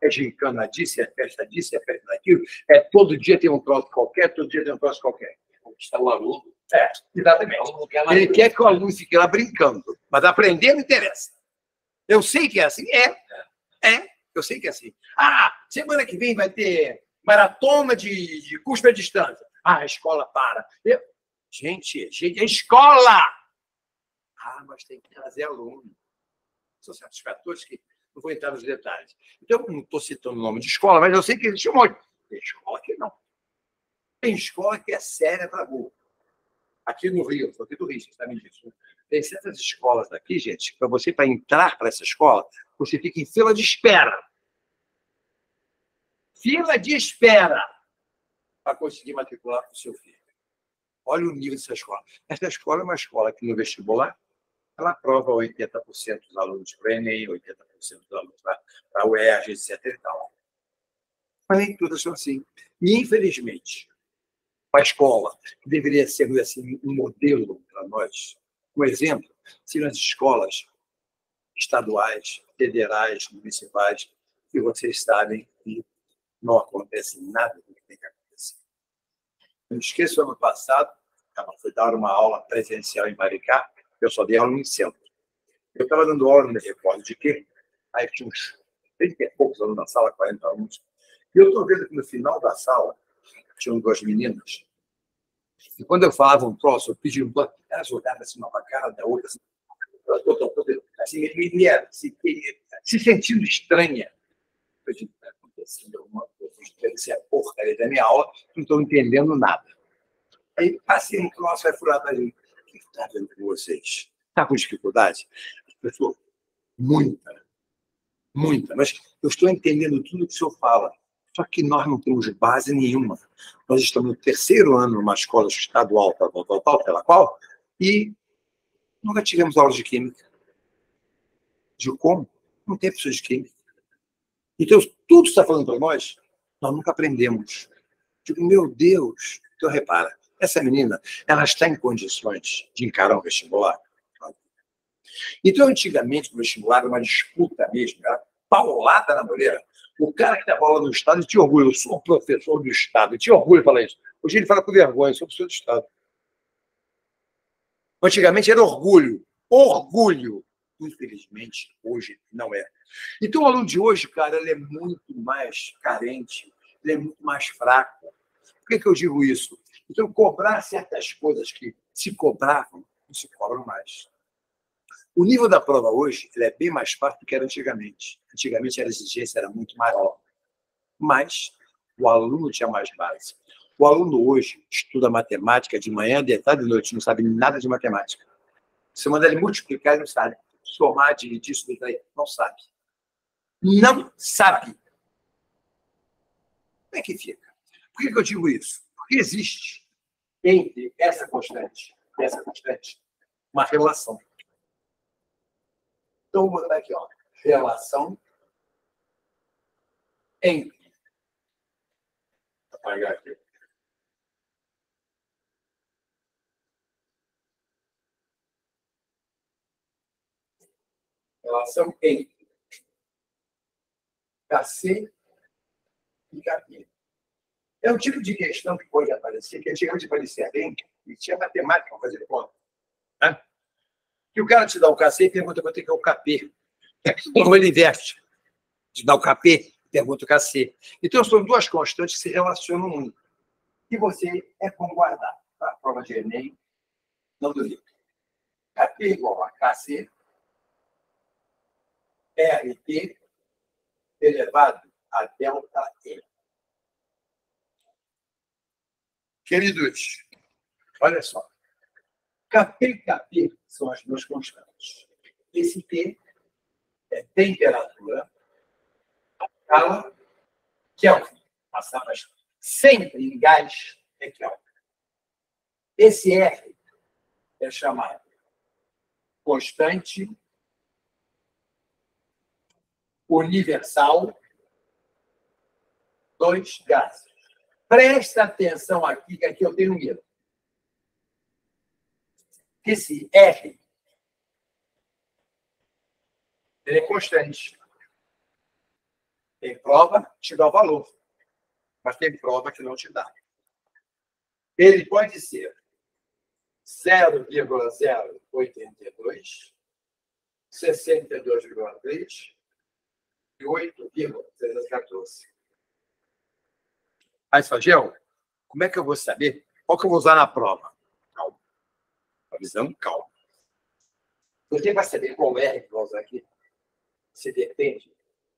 É gincana disso, é festa disso, é festa daquilo. É todo dia tem um troço qualquer, todo dia tem um troço qualquer. Está o aluno. Exatamente. Ele quer que o aluno fique lá brincando, mas aprender não interessa. Eu sei que é assim. Eu sei que é assim. Semana que vem vai ter maratona de curso à distância. A escola para. Gente, é escola! Mas tem que trazer aluno. São certos fatores que não vou entrar nos detalhes. Então, eu não estou citando o nome de escola, mas eu sei que existe um monte. Tem escola que não. Tem escola que é séria para burro. Aqui no Rio, eu sou aqui do Rio, você sabe disso. Tem certas escolas aqui, gente, para você, para entrar para essa escola, você fica em fila de espera. Fila de espera para conseguir matricular o seu filho. Olha o nível dessa escola. Essa escola é uma escola que, no vestibular, ela aprova 80% dos alunos para o Enem, 80% dos alunos para a UERJ, etc. E tal. Mas nem todas são assim. E, infelizmente, a escola, que deveria ser assim, um modelo para nós, um exemplo, seriam as escolas estaduais, federais, municipais, que vocês sabem que não acontece nada do que tem que acontecer. Eu não esqueço, ano passado, ela foi dar uma aula presencial em Maricá, eu só dei aula no centro. Eu estava dando aula, não me recordo de quê, aí tinha uns 30 e poucos alunos na sala, 40 alunos, e eu estou vendo que no final da sala tinham duas meninas, e quando eu falava um troço, eu pedi elas olhavam assim, uma para a cara da outra, assim, se sentindo estranha. Eu disse, está acontecendo alguma coisa, deve ser a porcaria da minha aula, não estou entendendo nada. Aí passei um troço, vai furar para mim. O que está vendo com vocês? Está com dificuldade? As pessoas, muita, mas eu estou entendendo tudo que o senhor fala. Só que nós não temos base nenhuma. Nós estamos no terceiro ano numa escola estadual, tal, pela qual, e nunca tivemos aula de química. De como? Não tem pessoas de química. Então, tudo está falando para nós nunca aprendemos. Digo, meu Deus. Então, repara, essa menina, ela está em condições de encarar um vestibular? Então, antigamente, o vestibular era uma disputa mesmo, era paulada na mulher. O cara que dava aula no Estado tinha orgulho, eu sou professor do Estado, tinha orgulho de falar isso. Hoje ele fala com vergonha, eu sou professor do Estado. Antigamente era orgulho. Infelizmente, hoje não é. Então, o aluno de hoje, cara, ele é muito mais carente, ele é muito mais fraco. Por que eu digo isso? Então, cobrar certas coisas que se cobravam, não se cobram mais. O nível da prova hoje ele é bem mais fácil do que era antigamente. Antigamente a exigência era muito maior. Mas o aluno tinha mais base. O aluno hoje estuda matemática de manhã, de tarde e de noite, não sabe nada de matemática. Você manda ele multiplicar, ele não sabe. Somar, dividir, isso daí, não sabe. Não sabe. Como é que fica? Por que eu digo isso? Porque existe entre essa constante e essa constante uma relação. Então, vou botar aqui, ó, relação entre. Vou apagar aqui. Relação entre KC e KP. É um tipo de questão que pode aparecer, que antigamente parecia bem, e tinha matemática para fazer conta. Né? Que o cara te dá o KC e pergunta quanto é que é o KP. Ou ele inverte. Te dá o KP e pergunta o KC. Então, são duas constantes que se relacionam muito. E você é como guardar. Tá? A prova de Enem, não duvido. KP igual a KC, RT elevado a delta E. Queridos, olha só. KP e KP são as duas constantes. Esse T é temperatura, escala, Kelvin. Passamos sempre em gás é Kelvin. Esse R é chamado constante universal, 2 gases. Presta atenção aqui, que aqui eu tenho medo. Esse R, ele é constante. Tem prova que te dá o valor, mas tem prova que não te dá. Ele pode ser 0,082, 62,3 e 8,314. Aí, Fagel, como é que eu vou saber? Qual que eu vou usar na prova? Calma. Avisando, calma. Você vai saber qual R que eu vou usar aqui? Você depende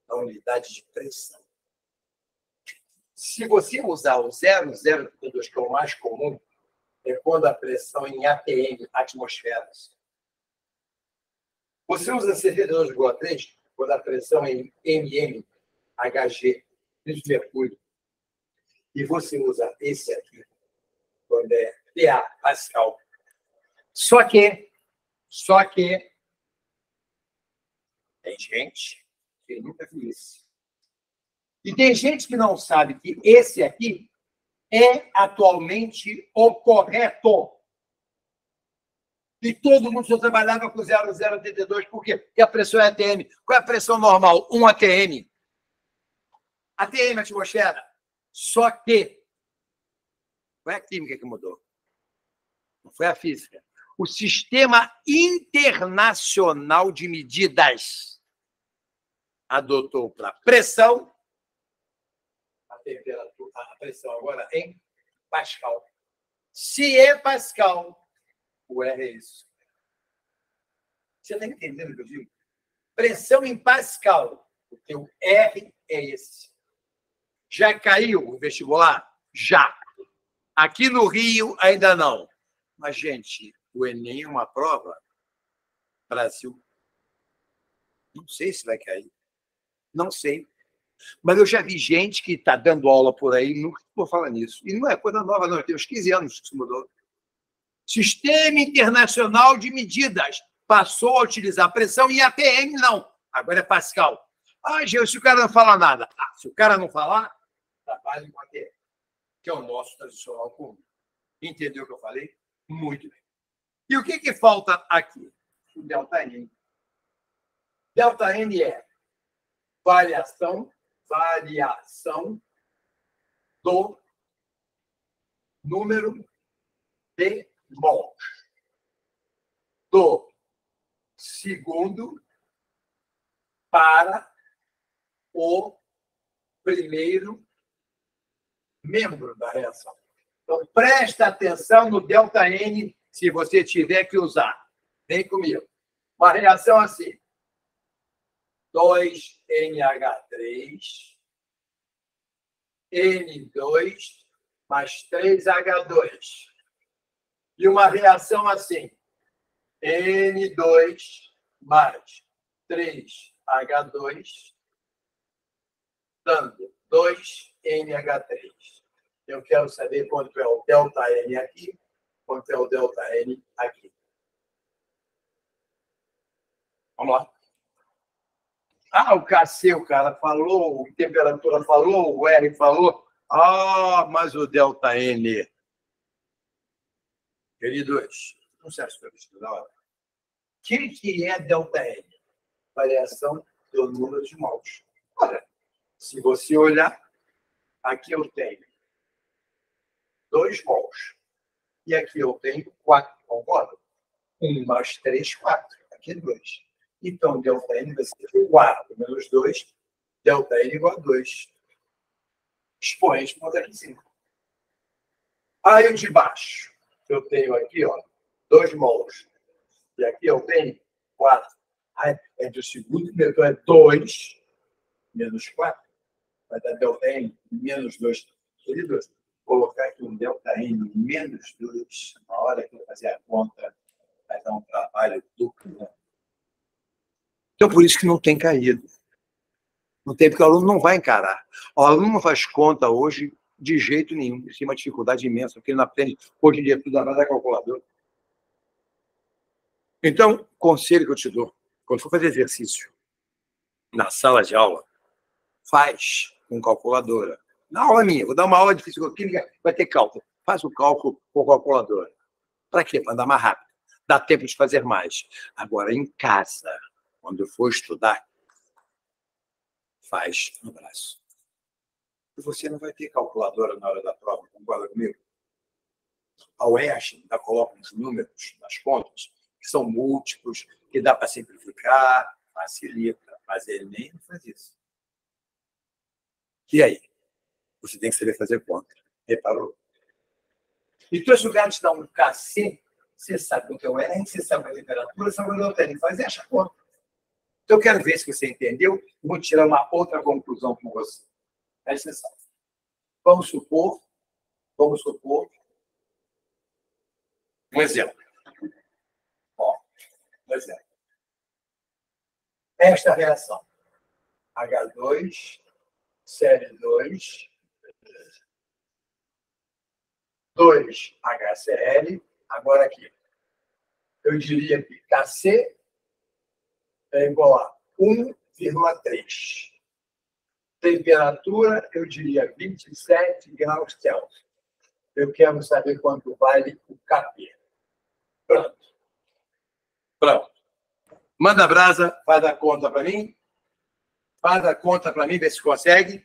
da unidade de pressão. Se você usar o 0,082, que é o mais comum, é quando a pressão em ATM, atmosferas. Você usa 72,3 quando a pressão em MM, HG, de mercúrio. E você usa esse aqui, quando é PA, Pascal. Só que, tem gente que nunca viu isso. E tem gente que não sabe que esse aqui é atualmente o correto. E todo mundo só trabalhava com 0,082. Por quê? Porque a pressão é ATM. Qual é a pressão normal? 1 ATM. ATM, atmosfera. Só que foi a química que mudou. Não foi a física. O Sistema Internacional de Medidas adotou para pressão, a temperatura, a pressão agora em Pascal. Se é Pascal, o R é isso. Você está entendendo o que eu digo? Pressão em Pascal. O teu R é esse. Já caiu o vestibular? Já. Aqui no Rio, ainda não. Mas, gente, o Enem é uma prova. Brasil. Não sei se vai cair. Não sei. Mas eu já vi gente que está dando aula por aí, nunca vou falar nisso. E não é coisa nova, não. Tem uns 15 anos que isso mudou. Sistema Internacional de Medidas passou a utilizar pressão em ATM, não. Agora é Pascal. Ah, Gil, se o cara não fala nada. Ah, se o cara não falar, trabalha com ATM, que é o nosso tradicional comum. Entendeu o que eu falei? Muito bem. E o que falta aqui? O ΔN. ΔN é variação do número de mols do segundo para o primeiro membro da reação. Então, presta atenção no ΔN se você tiver que usar. Vem comigo. Uma reação assim. 2NH3, N2 mais 3H2. E uma reação assim. N2 mais 3H2, dando 2NH3. Eu quero saber quanto é o ΔN aqui, quanto é o ΔN aqui. Vamos lá. Ah, o KC, o cara falou, a temperatura falou, o R falou. Ah, mas o ΔN. Queridos, não sei se foi estudar. O que é ΔN? Variação do número de mols. Olha, se você olhar, aqui eu tenho 2 mols. E aqui eu tenho 4, concorda? 1 mais 3, 4. Aqui é 2. Então, ΔN vai ser 4 menos 2, ΔN igual a 2. Expoente por aqui 5. Aí o de baixo, eu tenho aqui, ó, 2 mols. E aqui eu tenho 4. Aí, entre o segundo e o primeiro, então é 2 menos 4. Vai dar ΔN menos 2. Queridos, vou colocar aqui um ΔN menos 2. Na hora que eu fazer a conta, vai dar um trabalho duplo, né? Então, por isso que não tem caído. Não tem, porque o aluno não vai encarar. O aluno não faz conta hoje de jeito nenhum. Isso é uma dificuldade imensa, porque ele não aprende hoje em dia tudo da calculadora. Então, conselho que eu te dou, quando for fazer exercício, na sala de aula, faz com calculadora. Na aula minha, vou dar uma aula de fisicoquímica, vai ter cálculo. Faz o cálculo com calculadora. Para quê? Para andar mais rápido. Dá tempo de fazer mais. Agora, em casa, quando for estudar, faz no braço. E você não vai ter calculadora na hora da prova, concorda comigo? A UERJ ainda coloca os números nas contas, que são múltiplos, que dá para simplificar, facilita, mas ele nem faz isso. E aí? Você tem que saber fazer conta. Reparou? Então, se o cara te dá um KC, você sabe o que é o R, você sabe a temperatura, sabe o que ele faz e acha a conta. Então, eu quero ver se você entendeu e vou tirar uma outra conclusão com você. Presta atenção. Vamos supor um exemplo. Ó, um exemplo. Esta reação. H2, Cl2, 2HCl. Agora aqui. Eu diria que Kc é igual a 1,3. Temperatura, eu diria 27 graus Celsius. Eu quero saber quanto vale o Kp. Pronto. Pronto. Manda a brasa, faz a conta para mim. Faz a conta para mim, vê se consegue.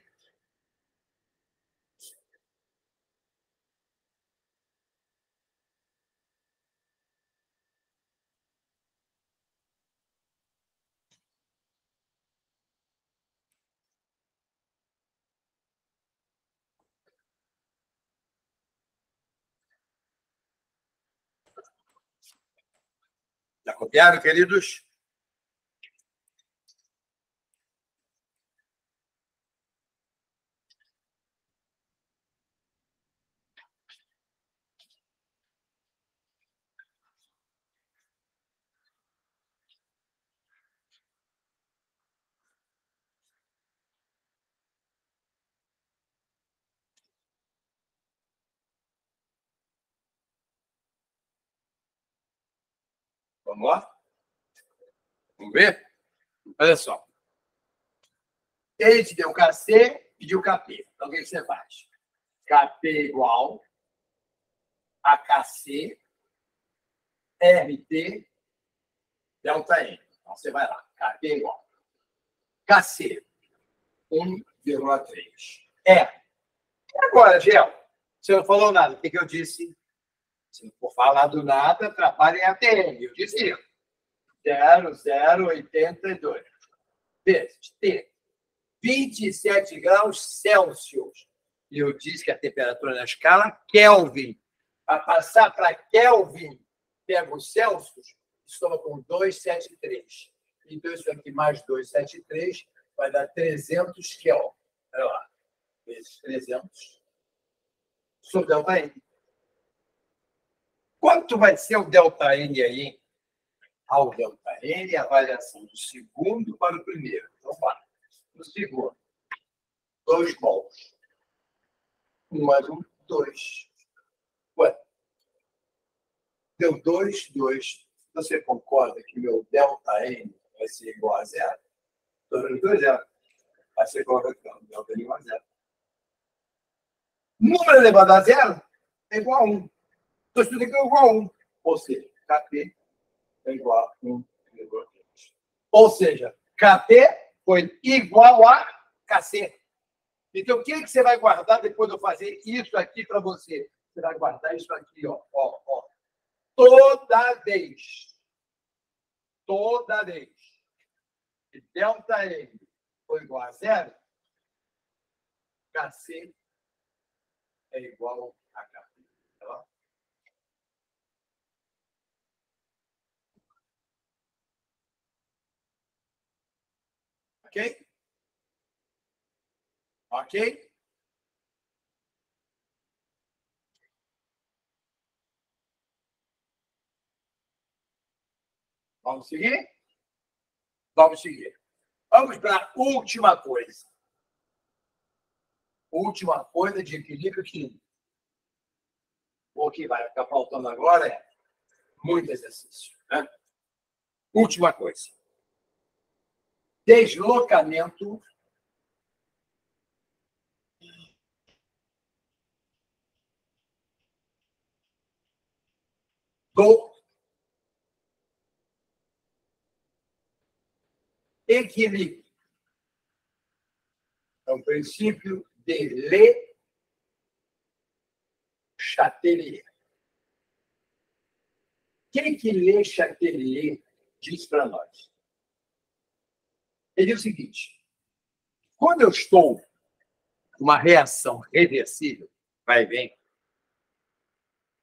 Já copiaram, queridos? Vamos lá? Vamos ver? Olha só. Ele te deu Kc, pediu Kp. Então, o que você faz? Kp igual a Kc, RT, delta N. Então, você vai lá. Kp igual. Kc, 1,3. R. E agora, Gel? Você não falou nada. O que eu disse? Se não for falar do nada, atrapalha em ATM. Eu disse 0,082 vezes T. 27 graus Celsius. E eu disse que a temperatura na escala Kelvin. Para passar para Kelvin, pega o Celsius e soma com 273. Então, isso aqui mais 273 vai dar 300 Kelvin. Olha lá. Vezes 300 sobre delta N. Quanto vai ser o delta N aí? Ao delta N, a variação do segundo para o primeiro. Então, vai. No segundo, 2 mols. 1 mais 1, 2. Ué, deu 2, 2. Você concorda que meu delta N vai ser igual a 0? 2 0. Aí você coloca aqui, ó, delta N igual a 0. Número elevado a 0 é igual a 1. Então, isso aqui é igual a 1. Ou seja, Kp é igual a 1,3. Ou seja, Kp foi igual a Kc. Então, o que você vai guardar depois de eu fazer isso aqui para você? Você vai guardar isso aqui, ó. Toda vez que delta N for igual a 0, Kc é igual a Kp. Tá? Ok? Ok? Vamos seguir? Vamos seguir. Vamos para a última coisa. Última coisa de equilíbrio químico. O que vai ficar faltando agora é muito exercício. Né? Última coisa. deslocamento do equilíbrio. É um princípio de Le Chatelier. O que Le Chatelier diz para nós? Ele diz o seguinte: quando eu estou uma reação reversível, vai e vem,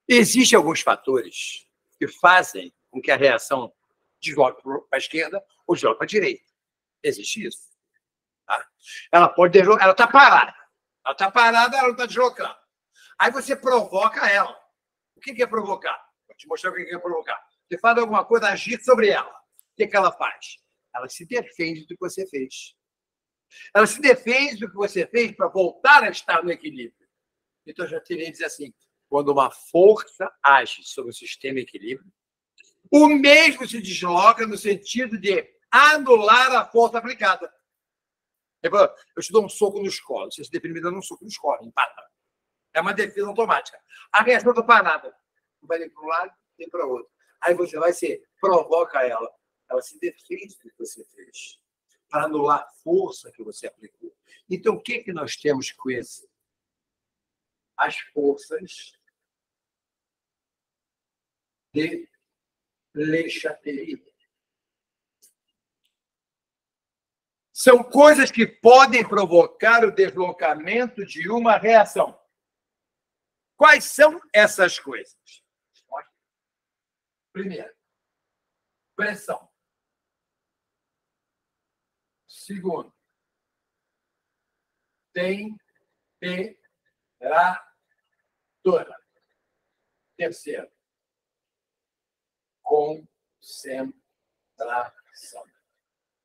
existem alguns fatores que fazem com que a reação desloque para a esquerda ou desloque para a direita. Existe isso. Tá? Ela pode deslocar, ela está parada. Ela está parada, ela não está deslocando. Aí você provoca ela. O que é provocar? Vou te mostrar o que é provocar. Você faz alguma coisa, agir sobre ela. O que ela faz? Ela se defende do que você fez. Ela se defende do que você fez para voltar a estar no equilíbrio. Então, eu já teria dizer assim: quando uma força age sobre o sistema equilíbrio, o mesmo se desloca no sentido de anular a força aplicada. Eu te dou um soco no escolo. Você se deprime dando um soco no escolo, empata. É uma defesa automática. A reação está parada. Não vai nem para um lado, nem para o outro. Aí você vai provoca ela. Ela se defende do que você fez, para anular a força que você aplicou. Então, o que nós temos que conhecer? As forças de Le Chatelier. São coisas que podem provocar o deslocamento de uma reação. Quais são essas coisas? Primeiro, pressão. Segundo, temperatura. Terceiro, concentração.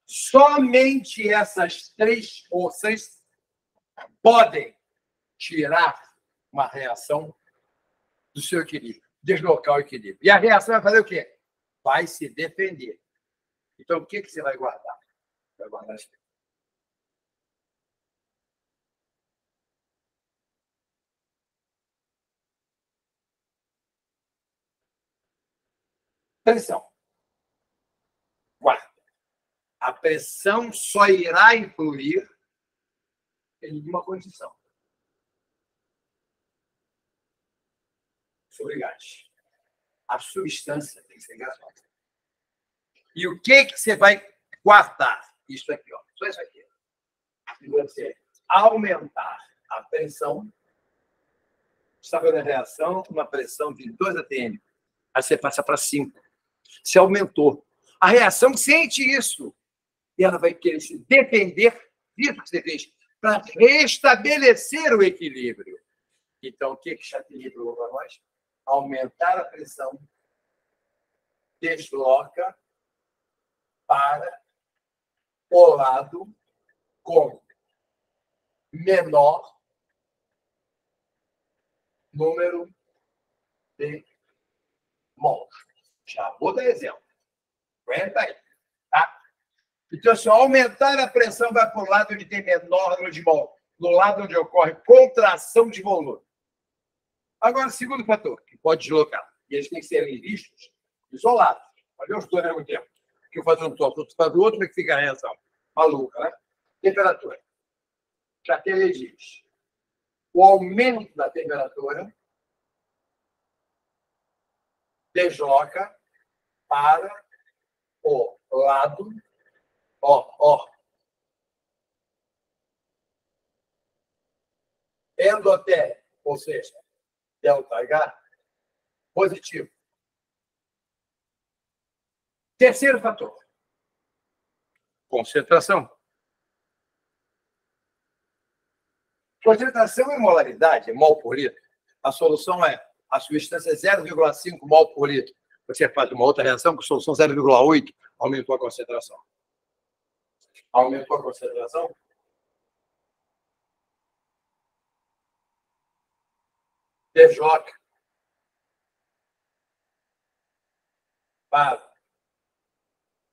Somente essas três forças podem tirar uma reação do seu equilíbrio, deslocar o equilíbrio. E a reação vai fazer o quê? Vai se defender. Então, o que você vai guardar? Vai guardar as pressão. Guarda. A pressão só irá influir em uma condição. Sobre gás. A substância tem que ser gasosa. E o que você vai guardar? Isso aqui, ó. Só isso aqui. Se você aumentar a pressão, sabe a reação? Uma pressão de 2 atm. Aí você passa para 5. Você aumentou. A reação sente isso. E ela vai querer se defender disso que você fez, para restabelecer o equilíbrio. Então, o que Chatelier falou para nós? Aumentar a pressão desloca para o lado com menor número de mols. Já vou dar exemplo. Aguenta aí. Tá? Então, se eu aumentar a pressão, vai para o lado onde tem menor número de mol, no lado onde ocorre contração de volume. Agora, segundo fator, que pode deslocar. E eles têm que ser vistos isolados. Olha os dois ao mesmo tempo. Que eu faço um toque, outro faz o outro, como é que fica a reação? Maluca, né? Temperatura. Chatelier diz: o aumento da temperatura desloca para o lado endotérmico, ou seja, ΔH positivo. Terceiro fator, concentração. Concentração e molaridade, mol por litro. A solução é a substância 0,5 mol por litro. Você faz uma outra reação com solução 0,8, aumentou a concentração. Aumentou a concentração? Desloca para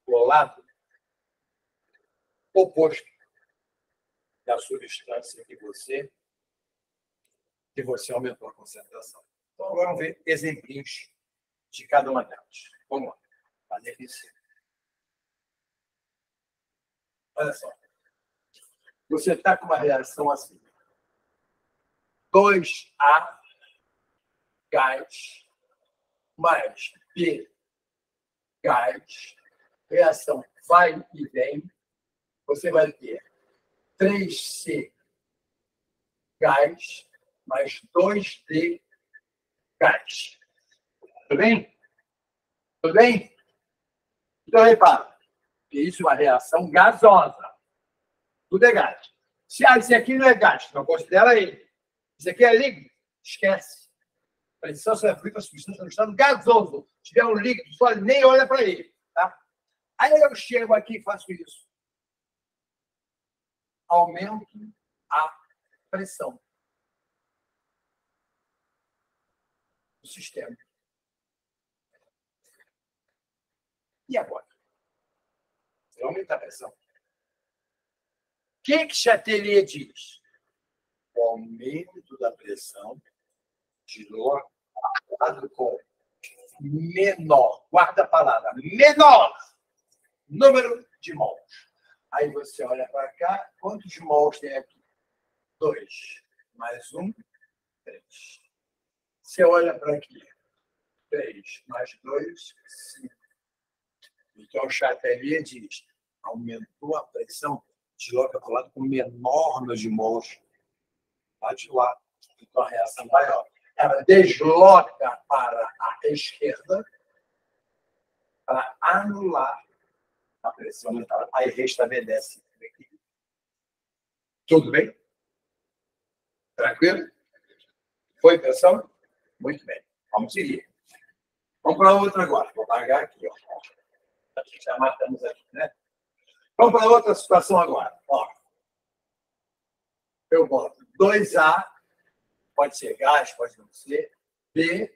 o lado oposto da substância que você aumentou a concentração. Então, agora vamos ver exemplinhos de cada uma delas. Vamos lá. Fazer isso. Olha só. Você está com uma reação assim. 2A gás mais B gás. Reação vai e vem. Você vai ter 3C gás mais 2D gás. Tudo bem? Tudo bem? Então, repara, que isso é uma reação gasosa. Tudo é gás. Se esse aqui não é gás, não considera ele. Isso aqui é líquido, esquece. A pressão sofrida para a substância no estado gasoso. Se tiver um líquido sólido, nem olha para ele. Tá? Aí eu chego aqui e faço isso. Aumento a pressão do sistema. E agora? Você aumenta a pressão. O que Chatelier diz? O aumento da pressão de lado com menor, guarda a palavra, menor número de mols. Aí você olha para cá, quantos mols tem aqui? 2. Mais 1, 3. Você olha para aqui, 3 mais 2, 5. Então, o Chatelier diz, aumentou a pressão, desloca para o lado com menor número de mols. Bate lá. Então, a reação maior. Ela desloca para a esquerda para anular a pressão mental. Aí restabelece o equilíbrio. Tudo bem? Tranquilo? Foi, pessoal? Muito bem. Vamos seguir. Vamos para outra agora. Vou apagar aqui. Ó. Já matamos aqui, né? Vamos para outra situação agora. Ó. Eu boto 2A, pode ser gás, pode não ser, B,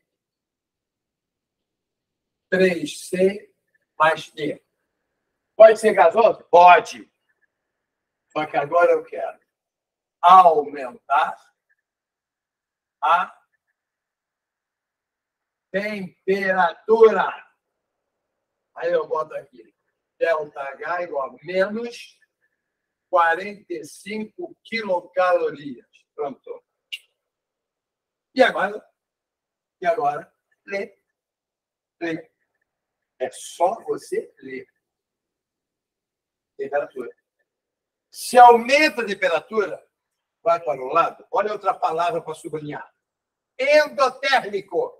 3C mais D. Pode ser gasoso? Pode. Só que agora eu quero aumentar a temperatura. Aí eu boto aqui, ΔH igual a menos 45 quilocalorias. Pronto. E agora? Lê. Lê. É só você ler. Temperatura. Se aumenta a temperatura, vai para o lado. Olha outra palavra para sublinhar. Endotérmico.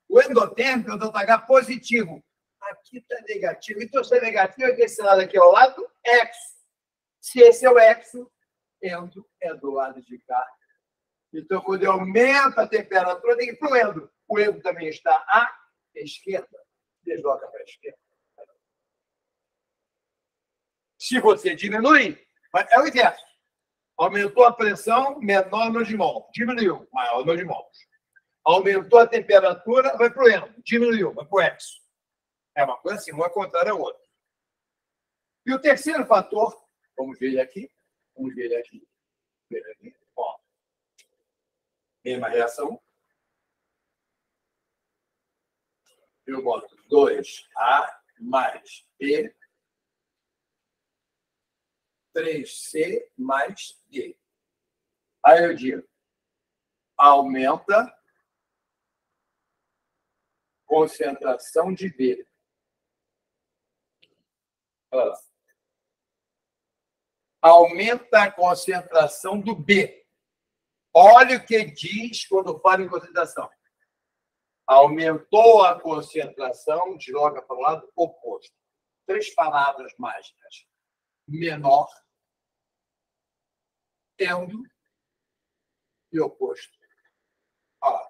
O endotérmico é o ΔH positivo. Aqui está negativo. Então, se é negativo, esse lado aqui ao lado, exo. Se esse é o exo, endo é do lado de cá. Então, quando eu aumento a temperatura, tem que ir para o endo. O endo também está à esquerda. Desloca para a esquerda. Se você diminui, é o inverso. Aumentou a pressão, menor número de mols. Diminuiu, maior número de mols. Aumentou a temperatura, vai para o endo. Diminuiu, vai para o exo. É uma coisa assim, uma contrária à outra. E o terceiro fator, vamos ver ele aqui. Ó. Mesma reação. Eu boto 2A mais B, 3C mais D. Aí eu digo, aumenta concentração de B. Aumenta a concentração do B. Olha o que diz quando fala em concentração. Aumentou a concentração, joga para o lado oposto. 3 palavras mágicas. Menor, endo e oposto. Olha,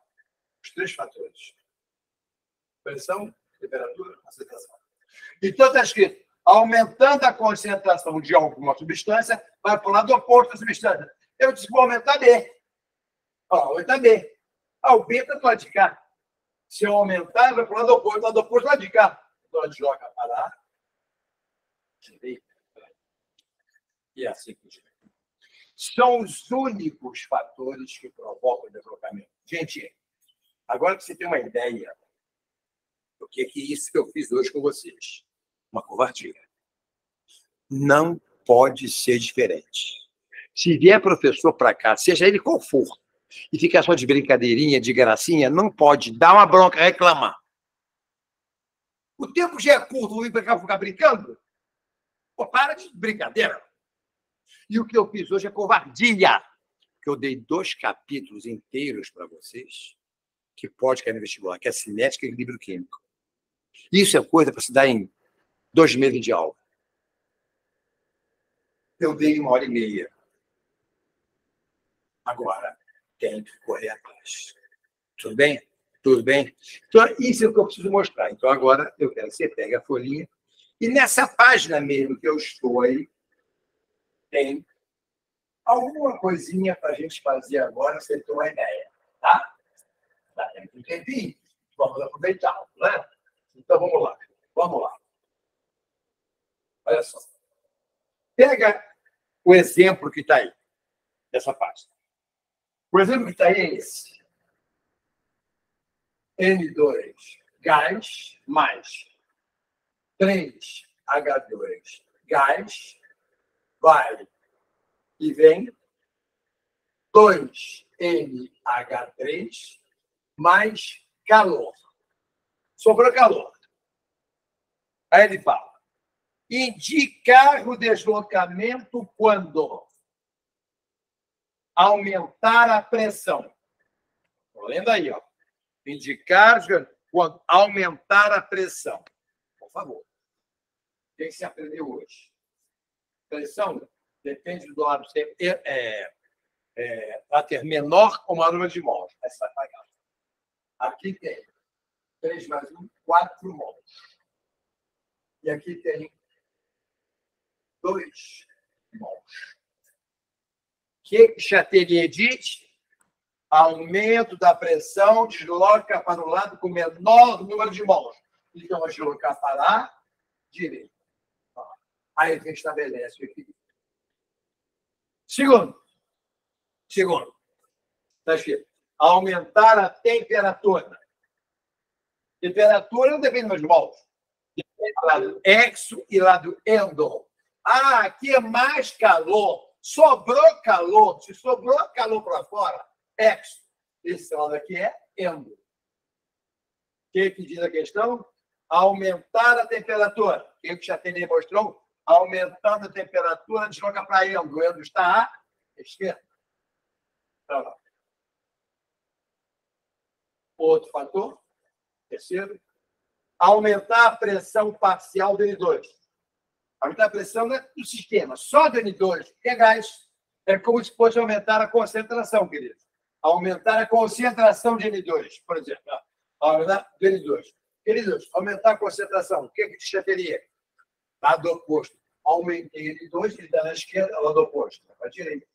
os 3 fatores. Pressão, temperatura, concentração. Então está escrito, aumentando a concentração de alguma substância, vai para o lado oposto da substância. Eu disse que vou aumentar B. Aumentar B. O B está do lado de cá. Se eu aumentar, vai para o lado oposto do lado de cá. Então, joga para a direita e assim por diante. São os únicos fatores que provocam o deslocamento. Gente, agora que você tem uma ideia do que é isso que eu fiz hoje com vocês, uma covardia. Não pode ser diferente. Se vier professor para cá, seja ele qual for, e ficar só de brincadeirinha, de gracinha, não pode dar uma bronca, reclamar. O tempo já é curto, vou vir para cá ficar brincando? Pô, para de brincadeira. E o que eu fiz hoje é covardia. Que eu dei 2 capítulos inteiros para vocês, que pode cair no vestibular, que é cinética e equilíbrio químico. Isso é coisa para se dar em 2 meses de aula. Eu dei 1h30. Agora, tem que correr atrás. Tudo bem? Tudo bem? Então, isso é o que eu preciso mostrar. Então, agora, eu quero que você pegue a folhinha. E nessa página mesmo que eu estou aí, tem alguma coisinha para a gente fazer agora, você ter uma ideia. Tá? Dá tempo um tempinho. Vamos aproveitar, né? Então, vamos lá. Vamos lá. Olha só. Pega o exemplo que está aí, dessa página. O exemplo que está aí é esse. N2, gás, mais 3H2, gás, vai e vem, 2NH3, mais calor. Sobrou calor. Aí ele fala, indicar o deslocamento quando aumentar a pressão. Estou lendo aí, ó. Indicar quando aumentar a pressão. Por favor. O que você aprendeu hoje? Pressão depende do lado ser ter menor ou maior número de mols. Essa vai pagar. Aqui tem 3 mais 1, 4 mols. E aqui tem 2 mols. O que Chatelier diz? Aumento da pressão desloca para o lado com menor número de mols. Então, vai deslocar para a direita. Aí a gente estabelece o equilíbrio. Segundo. Está escrito. Aumentar a temperatura. Temperatura não depende do número de mols. Depende do lado exo e lado endo. Ah, aqui é mais calor. Sobrou calor. Se sobrou calor para fora, exo. Esse lado aqui é endo. O que diz a questão? Aumentar a temperatura. O que o Chatelier mostrou? Aumentando a temperatura, desloca para endo. O endo está à esquerda. Então, outro fator. Terceiro. Aumentar a pressão parcial do N2. Aumentar a pressão do sistema, só do N2, que é gás. É como se fosse aumentar a concentração, querido. Aumentar a concentração de N2, por exemplo. Aumentar do N2. Queridos, aumentar a concentração. O que te chatearia? Lado oposto. Aumentei N2, ele está na esquerda, lado oposto. Para a direita.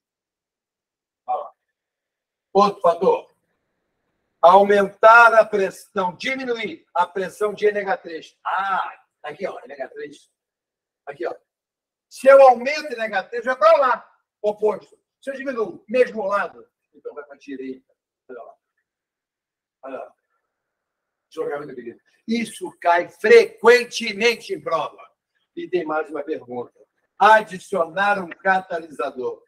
Outro fator. Aumentar a pressão, diminuir a pressão de NH3. Ah, aqui, ó, NH3. Aqui, ó. Se eu aumento NH3, vai para lá, oposto. Se eu diminuo, mesmo lado, então vai para a direita. Olha lá. Olha lá. Jogamento de vida. Isso cai frequentemente em prova. E tem mais uma pergunta. Adicionar um catalisador. O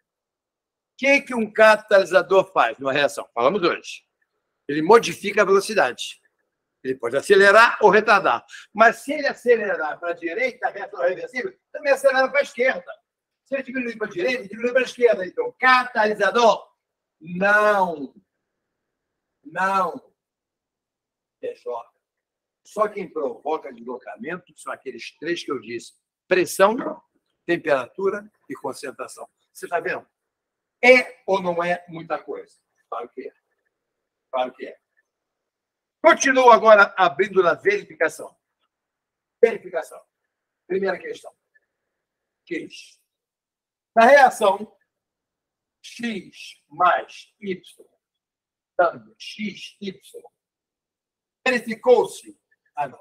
que um catalisador faz numa reação? Falamos hoje. Ele modifica a velocidade. Ele pode acelerar ou retardar. Mas se ele acelerar para a direita, a reação reversível, também acelera para a esquerda. Se ele diminuir para a direita, ele diminui para a esquerda. Então, catalisador, não. Desloca. Só quem provoca deslocamento são aqueles 3 que eu disse. Pressão, temperatura e concentração. Você está vendo? É ou não é muita coisa? Claro que é. Claro que é. Continuo agora abrindo na verificação. Verificação. Primeira questão. X. Na reação X mais Y, dando XY, verificou-se. Ah, não,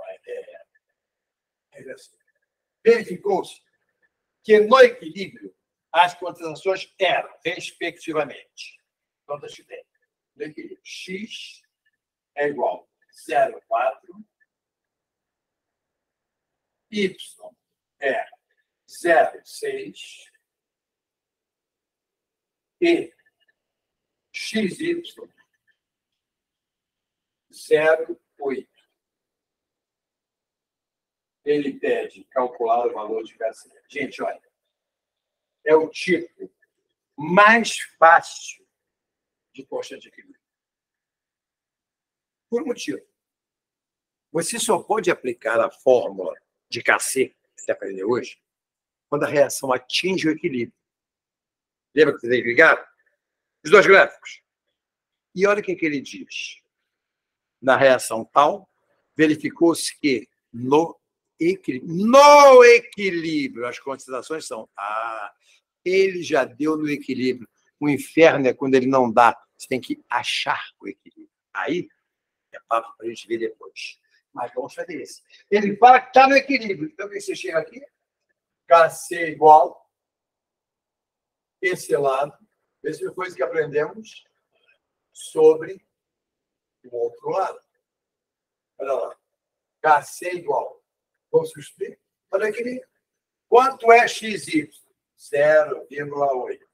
verificou-se que no equilíbrio as concentrações eram, respectivamente, então, deixa eu ver, no equilíbrio, x é igual a 0,4, y é 0,6 e xy 0,8. Ele pede calcular o valor de KC. Gente, olha, é o tipo mais fácil de constante de equilíbrio. Por um motivo. Você só pode aplicar a fórmula de KC que você aprendeu hoje quando a reação atinge o equilíbrio. Lembra que vocês ligaram? Os dois gráficos. E olha o que ele diz. Na reação tal, verificou-se que no equilíbrio as concentrações são... ele já deu no equilíbrio. O inferno é quando ele não dá. Você tem que achar o equilíbrio. Aí é papo para a gente ver depois. Mas vamos fazer isso. Ele fala que está no equilíbrio. Então, você chega aqui, KC igual, esse lado, mesma coisa que aprendemos sobre o outro lado. Olha lá. KC igual. Vamos substituir? Olha aqui. Quanto é XY? 0,8.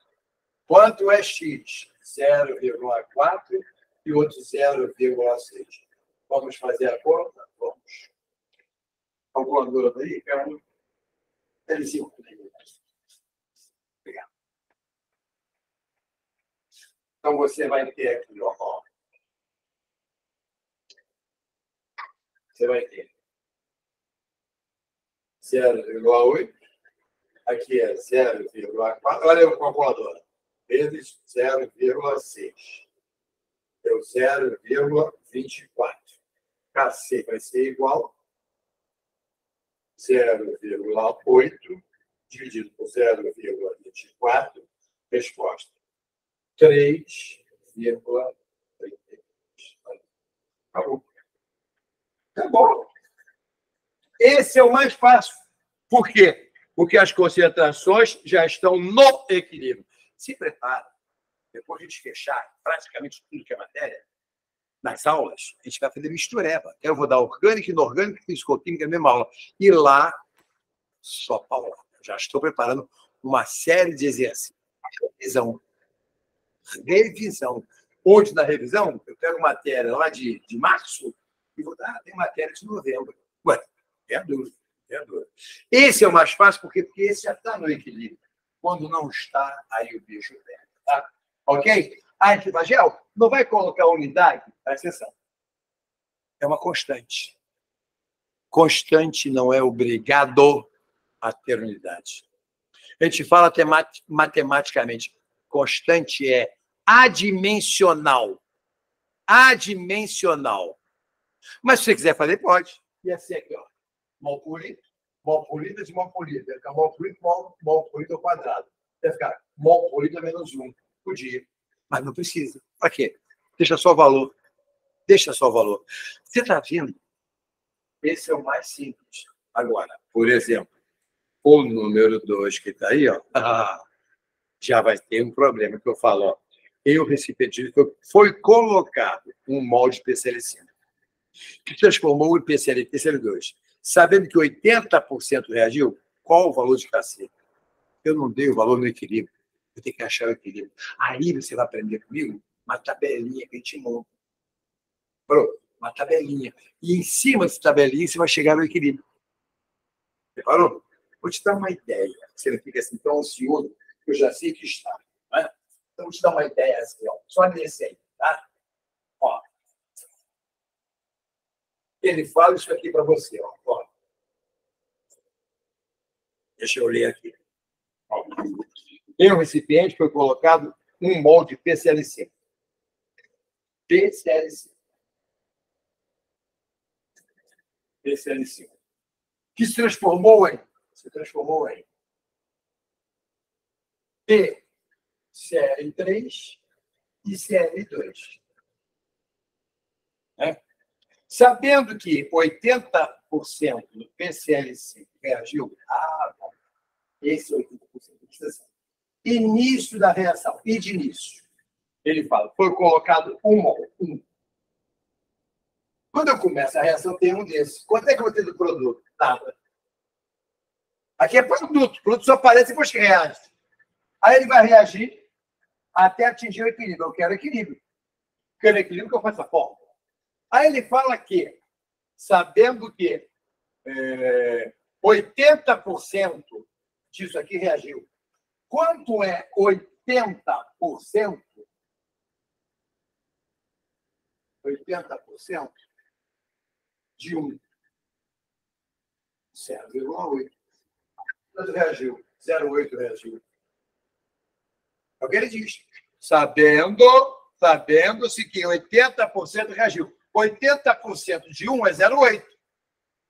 Quanto é X? 0,4 e outro 0,6. Vamos fazer a conta? Vamos. Calculadora daí? L5. Obrigado. Então, você vai ter aqui, ó. Você vai ter 0,8. Aqui é 0,4. Olha o calculador. Vezes 0,6. Deu 0,24. KC vai ser igual a 0,8 dividido por 0,24. Resposta: 3,33. Acabou. Tá bom. Esse é o mais fácil. Por quê? Porque as concentrações já estão no equilíbrio. Se prepara. Depois de a gente fechar praticamente tudo que é matéria, nas aulas, a gente vai fazer mistureba. Eu vou dar orgânica, inorgânica, fisicoquímica, a mesma aula. E lá, só Paula. Já estou preparando uma série de exercícios. Revisão. Revisão. Onde, na revisão, eu pego matéria lá de março e vou dar, tem matéria de novembro. Ué, é duro. É duro. Esse é o mais fácil, porque esse já está no equilíbrio. Quando não está, aí o bicho pega. Tá? Ok? A antifragel não vai colocar unidade, presta atenção. É uma constante. Constante não é obrigado a ter unidade. A gente fala até matematicamente. Constante é adimensional. Adimensional. Mas se você quiser fazer, pode. Ia ser aqui, ó. Mol por litro de mol por litro. Vai ficar mol por litro ao quadrado. Vai ficar mol por litro menos 1. Podia. Mas não precisa. Para quê? Deixa só o valor. Deixa só o valor. Você está vendo? Esse é o mais simples. Agora, por exemplo, o número 2 que está aí, ó, já vai ter um problema que eu falo. Ó, em um recipiente foi colocado um molde PCl5, que transformou o PCl em PCl2. Sabendo que 80% reagiu, qual o valor de KC? Eu não dei o valor no equilíbrio. Eu tenho que achar o equilíbrio. Aí você vai aprender comigo uma tabelinha que a gente monta. Pronto, uma tabelinha. E em cima dessa tabelinha você vai chegar no equilíbrio. Preparou? Vou te dar uma ideia. Você não fica assim tão ansioso, que eu já sei que está. Né? Então, vou te dar uma ideia assim, ó. Só nesse aí, tá? Ó. Ele fala isso aqui para você, ó. Deixa eu ler aqui. Ó. Em um recipiente foi colocado um molde PCl5. PCl5. PCl5. Que se transformou em PCl3 e Cl2. Né? Sabendo que 80% do PCl5 reagiu, bom. Esse 80%. Início da reação. E de início. Ele fala, foi colocado 1 mol. 1. Quando eu começo a reação, tem um desses. Quanto é que eu vou ter do produto? Nada. Aqui é produto. O produto só aparece depois que reage. Aí ele vai reagir até atingir o equilíbrio. Eu quero equilíbrio. Quero equilíbrio que eu faço a fórmula. Aí ele fala que, sabendo que 80% disso aqui reagiu. Quanto é 80%? 80% de 1. 0,8. Quanto reagiu? 0,8 reagiu. É o que ele diz. Sabendo-se que 80% reagiu. 80% de 1 é 0,8.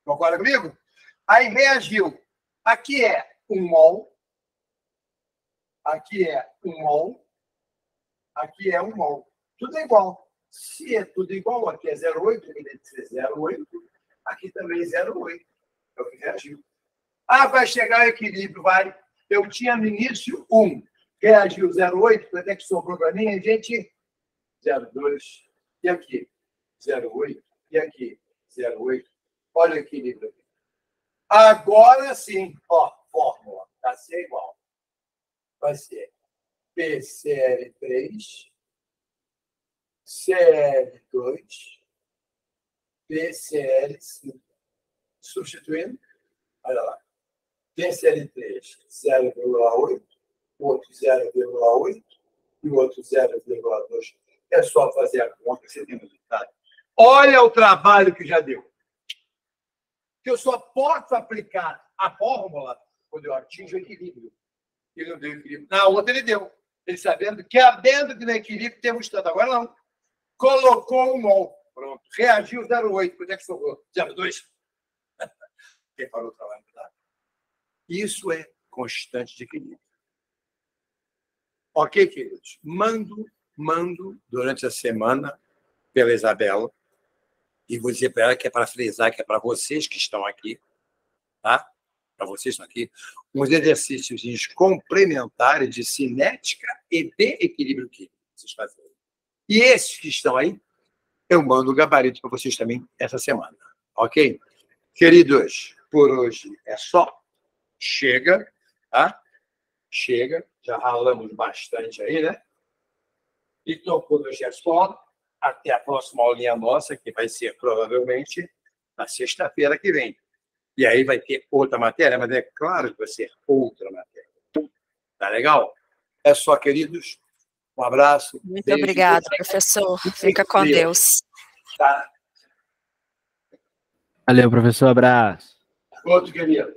Concorda comigo? Aí reagiu. Aqui é 1 mol. Aqui é 1 mol. Aqui é 1 mol. Tudo é igual. Se é tudo igual, aqui é 0,8, ele deve ser 0,8. Aqui também é 0,8. É o que reagiu. Vai chegar ao equilíbrio, vai. Eu tinha no início 1. Reagiu 0,8. Quanto é que sobrou para mim, gente? 0,2. E aqui? 0,8. E aqui? 0,8. Olha o equilíbrio aqui. Agora sim, fórmula. Vai ser igual. Vai ser PCl3, Cl2, PCl5. Substituindo, olha lá. PCl3, 0,8, o outro 0,8 e o outro 0,2. É só fazer a conta que você tem o resultado. Olha o trabalho que já deu. Que eu só posso aplicar a fórmula quando eu atinjo o equilíbrio. Ele não deu equilíbrio. Na outra ele deu. Ele sabendo que dentro do equilíbrio temos tanto. Agora não. Colocou 1 mol. Pronto. Reagiu 0,8. Quanto é que sobrou? 0,2. Quem parou o trabalho? Tá? Isso é constante de equilíbrio. Ok, queridos? Mando durante a semana pela Isabela. E vou dizer para ela que é para frisar, que é para vocês que estão aqui, tá? Para vocês que estão aqui, uns exercícios complementares de cinética e de equilíbrio químico. Vocês fazem. E esses que estão aí, eu mando o gabarito para vocês também essa semana. Ok? Queridos, por hoje é só. Chega, tá? Chega. Já ralamos bastante aí, né? Então, por hoje é só. Até a próxima aulinha nossa, que vai ser provavelmente na sexta-feira que vem. E aí vai ter outra matéria, mas é claro que vai ser outra matéria. Tá legal? É só, queridos. Um abraço. Muito obrigada, professor. Fica com Deus. Tá. Valeu, professor. Abraço. Outro, querido.